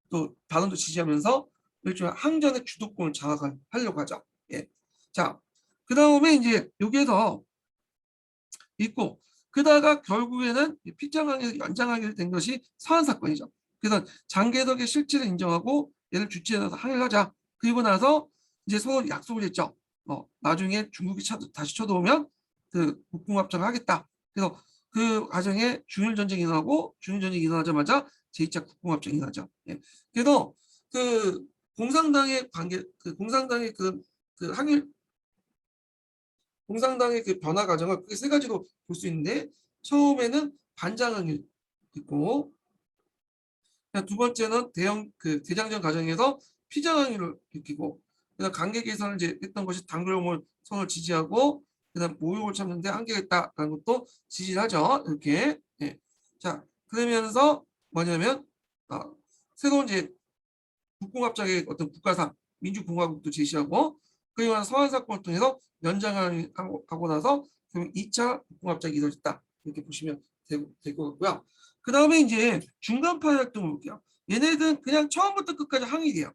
또 발언도 지지하면서 일종의 항전의 주도권을 장악하려고 하죠. 예. 자, 그 다음에 이제 여기에서 있고 그다가 결국에는 피장항에서 연장하게 된 것이 서한 사건이죠. 그래서 장개석의 실체를 인정하고 얘를 주체해서 항의를 하자. 그리고 나서 이제 서로 약속을 했죠. 나중에 중국이 다시 쳐들어오면 그 국공합작을 하겠다. 그래서 그 과정에 중일 전쟁이 일어나고 중일 전쟁이 일어나자마자 제2차 국공합작이 일어나죠. 예. 그래서 그 공산당의 관계, 공산당의 항일 공산당의 그 변화 과정을 크게 세 가지로 볼 수 있는데 처음에는 반장을 있고 두 번째는 대장정 과정에서 피장항의를 일으키고 그다음 관계 개선을 이제 했던 것이 단결 선을 지지하고 그다음 모욕을 참는데 한계가 있다라는 것도 지지를 하죠. 이렇게. 예. 자 그러면서 뭐냐면 새로운 이제 국공합작의 어떤 국가상 민주공화국도 제시하고 그리고 나서 서한 사건을 통해서 연장을 하고 나서 2차 국공합작이 이루어졌다. 이렇게 보시면 될 것 같고요. 그 다음에 이제 중간파 활동을 볼게요. 얘네들은 그냥 처음부터 끝까지 항의돼요.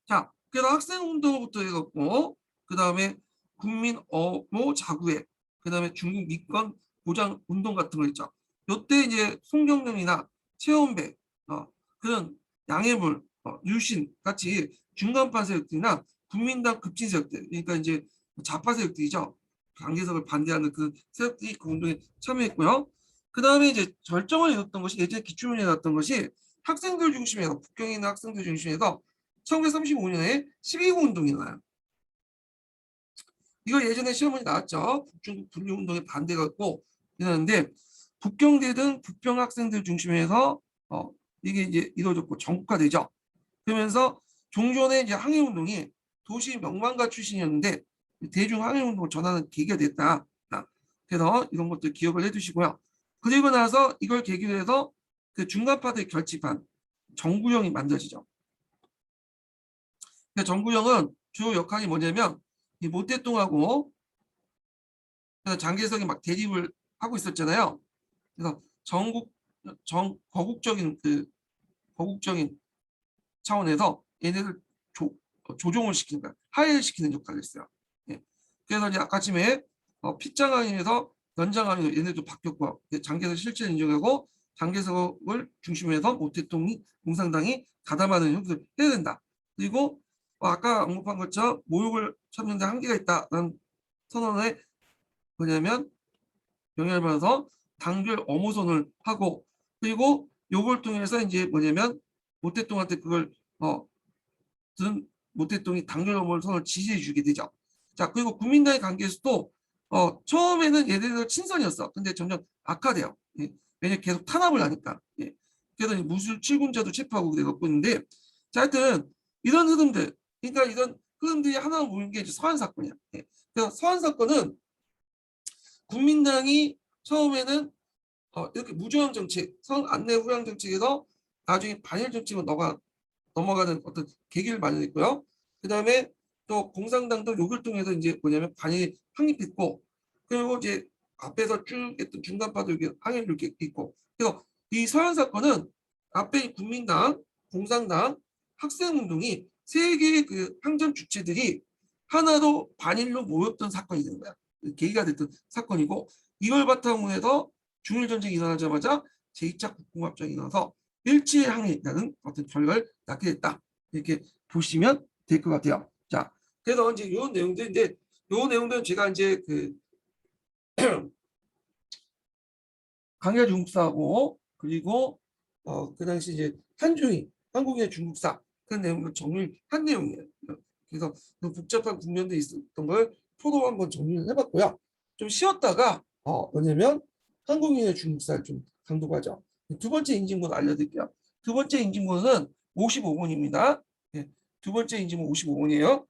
자, 그래서 학생운동부터 해갖고 그 다음에 국민 어모 자구회 그 다음에 중국 미권 보장 운동 같은 거 있죠. 요때 이제 송경련이나 최원배 그런 양해물 유신 같이 중간파 세력들이나 국민당 급진 세력들 그러니까 이제 좌파 세력들이죠. 강제석을 반대하는 그 세력들이 그 운동에 참여했고요. 그 다음에 이제 절정을 이뤘던 것이 예전에 기출문제 나왔던 것이 학생들 중심에서 북경에 있는 학생들 중심에서 1935년에 12구 운동이 나와요. 이거 예전에 시험문제 나왔죠. 북중국 분리운동에 반대가 있고 이러는데 북경대 등 북평 학생들 중심에서 이게 이제 이루어졌고 전국화되죠. 그러면서 종전의 이제 항해운동이 도시 명망가 출신이었는데 대중 항해운동을 전하는 계기가 됐다. 그래서 이런 것들 기억을 해두시고요. 그리고 나서 이걸 계기로 해서 그 중간파들 결집한 정구형이 만들어지죠. 정구형은 주요 역할이 뭐냐면 이 모태똥하고 장개석이 막 대립을 하고 있었잖아요. 그래서 거국적인 거국적인 차원에서 얘네들 조종을 시키는 거야. 하해를 시키는 역할을 했어요. 예. 그래서 이제 아까쯤에 핏장항에서 연장항으로 얘네도 바뀌었고 장개석 실체를 인정하고 장개석을 중심으로 해서 모태똥이 공산당이 가담하는 형태를 해야 된다. 그리고 아까 언급한 것처럼 모욕을 참는데 한계가 있다라는 선언에 뭐냐면 영향을 받아서 당결 엄호선을 하고 그리고 요걸 통해서 이제 뭐냐면 모태똥한테 그걸 든 모태똥이 당결 엄호선을 지시해 주게 되죠. 자 그리고 국민당의 관계에서도 처음에는 얘네들 친선이었어. 근데 점점 악화돼요. 예. 왜냐면 계속 탄압을 하니까. 예. 그래서 무술 7군자도 체포하고 그래갖고 있는데 자 하여튼 이런 흐름들 그러니까 이런 흐름들이 하나 모인 게 이제 서한 사건이야. 예. 그래서 서한 사건은 국민당이 처음에는 이렇게 무저항 정책, 선 안내 후양 정책에서 나중에 반일 정책으로 넘어가는 어떤 계기를 마련했고요. 그 다음에 또 공산당도 요걸 통해서 이제 뭐냐면 반일 확립했고, 그리고 이제 앞에서 쭉 했던 중간파도 이렇게 항해를 이렇게 있고, 그래서 이 서현 사건은 앞에 국민당, 공산당, 학생운동이 세 개의 그 항전 주체들이 하나로 반일로 모였던 사건이 된 거야. 계기가 됐던 사건이고 이걸 바탕으로 해서 중일 전쟁이 일어나자마자 제2차 국공합작이 일어나서 일치의 항해라는 어떤 결과를 낳게 됐다. 이렇게 보시면 될 것 같아요. 자, 그래서 이제 이런 내용들인데 이 내용들은 제가 이제 그 강야 중국사하고 그리고 그 당시 이제 한중이 한국의 중국사 그런 내용을 정리한 내용이에요. 그래서 그 복잡한 국면도 있었던 걸 표로 한번 정리를 해봤고요. 좀 쉬었다가 뭐냐면 한국인의 중국사를 좀 강조하죠. 두 번째 인증문 알려드릴게요. 두 번째 인증문은 55번입니다. 두 번째 인증문 55번이에요.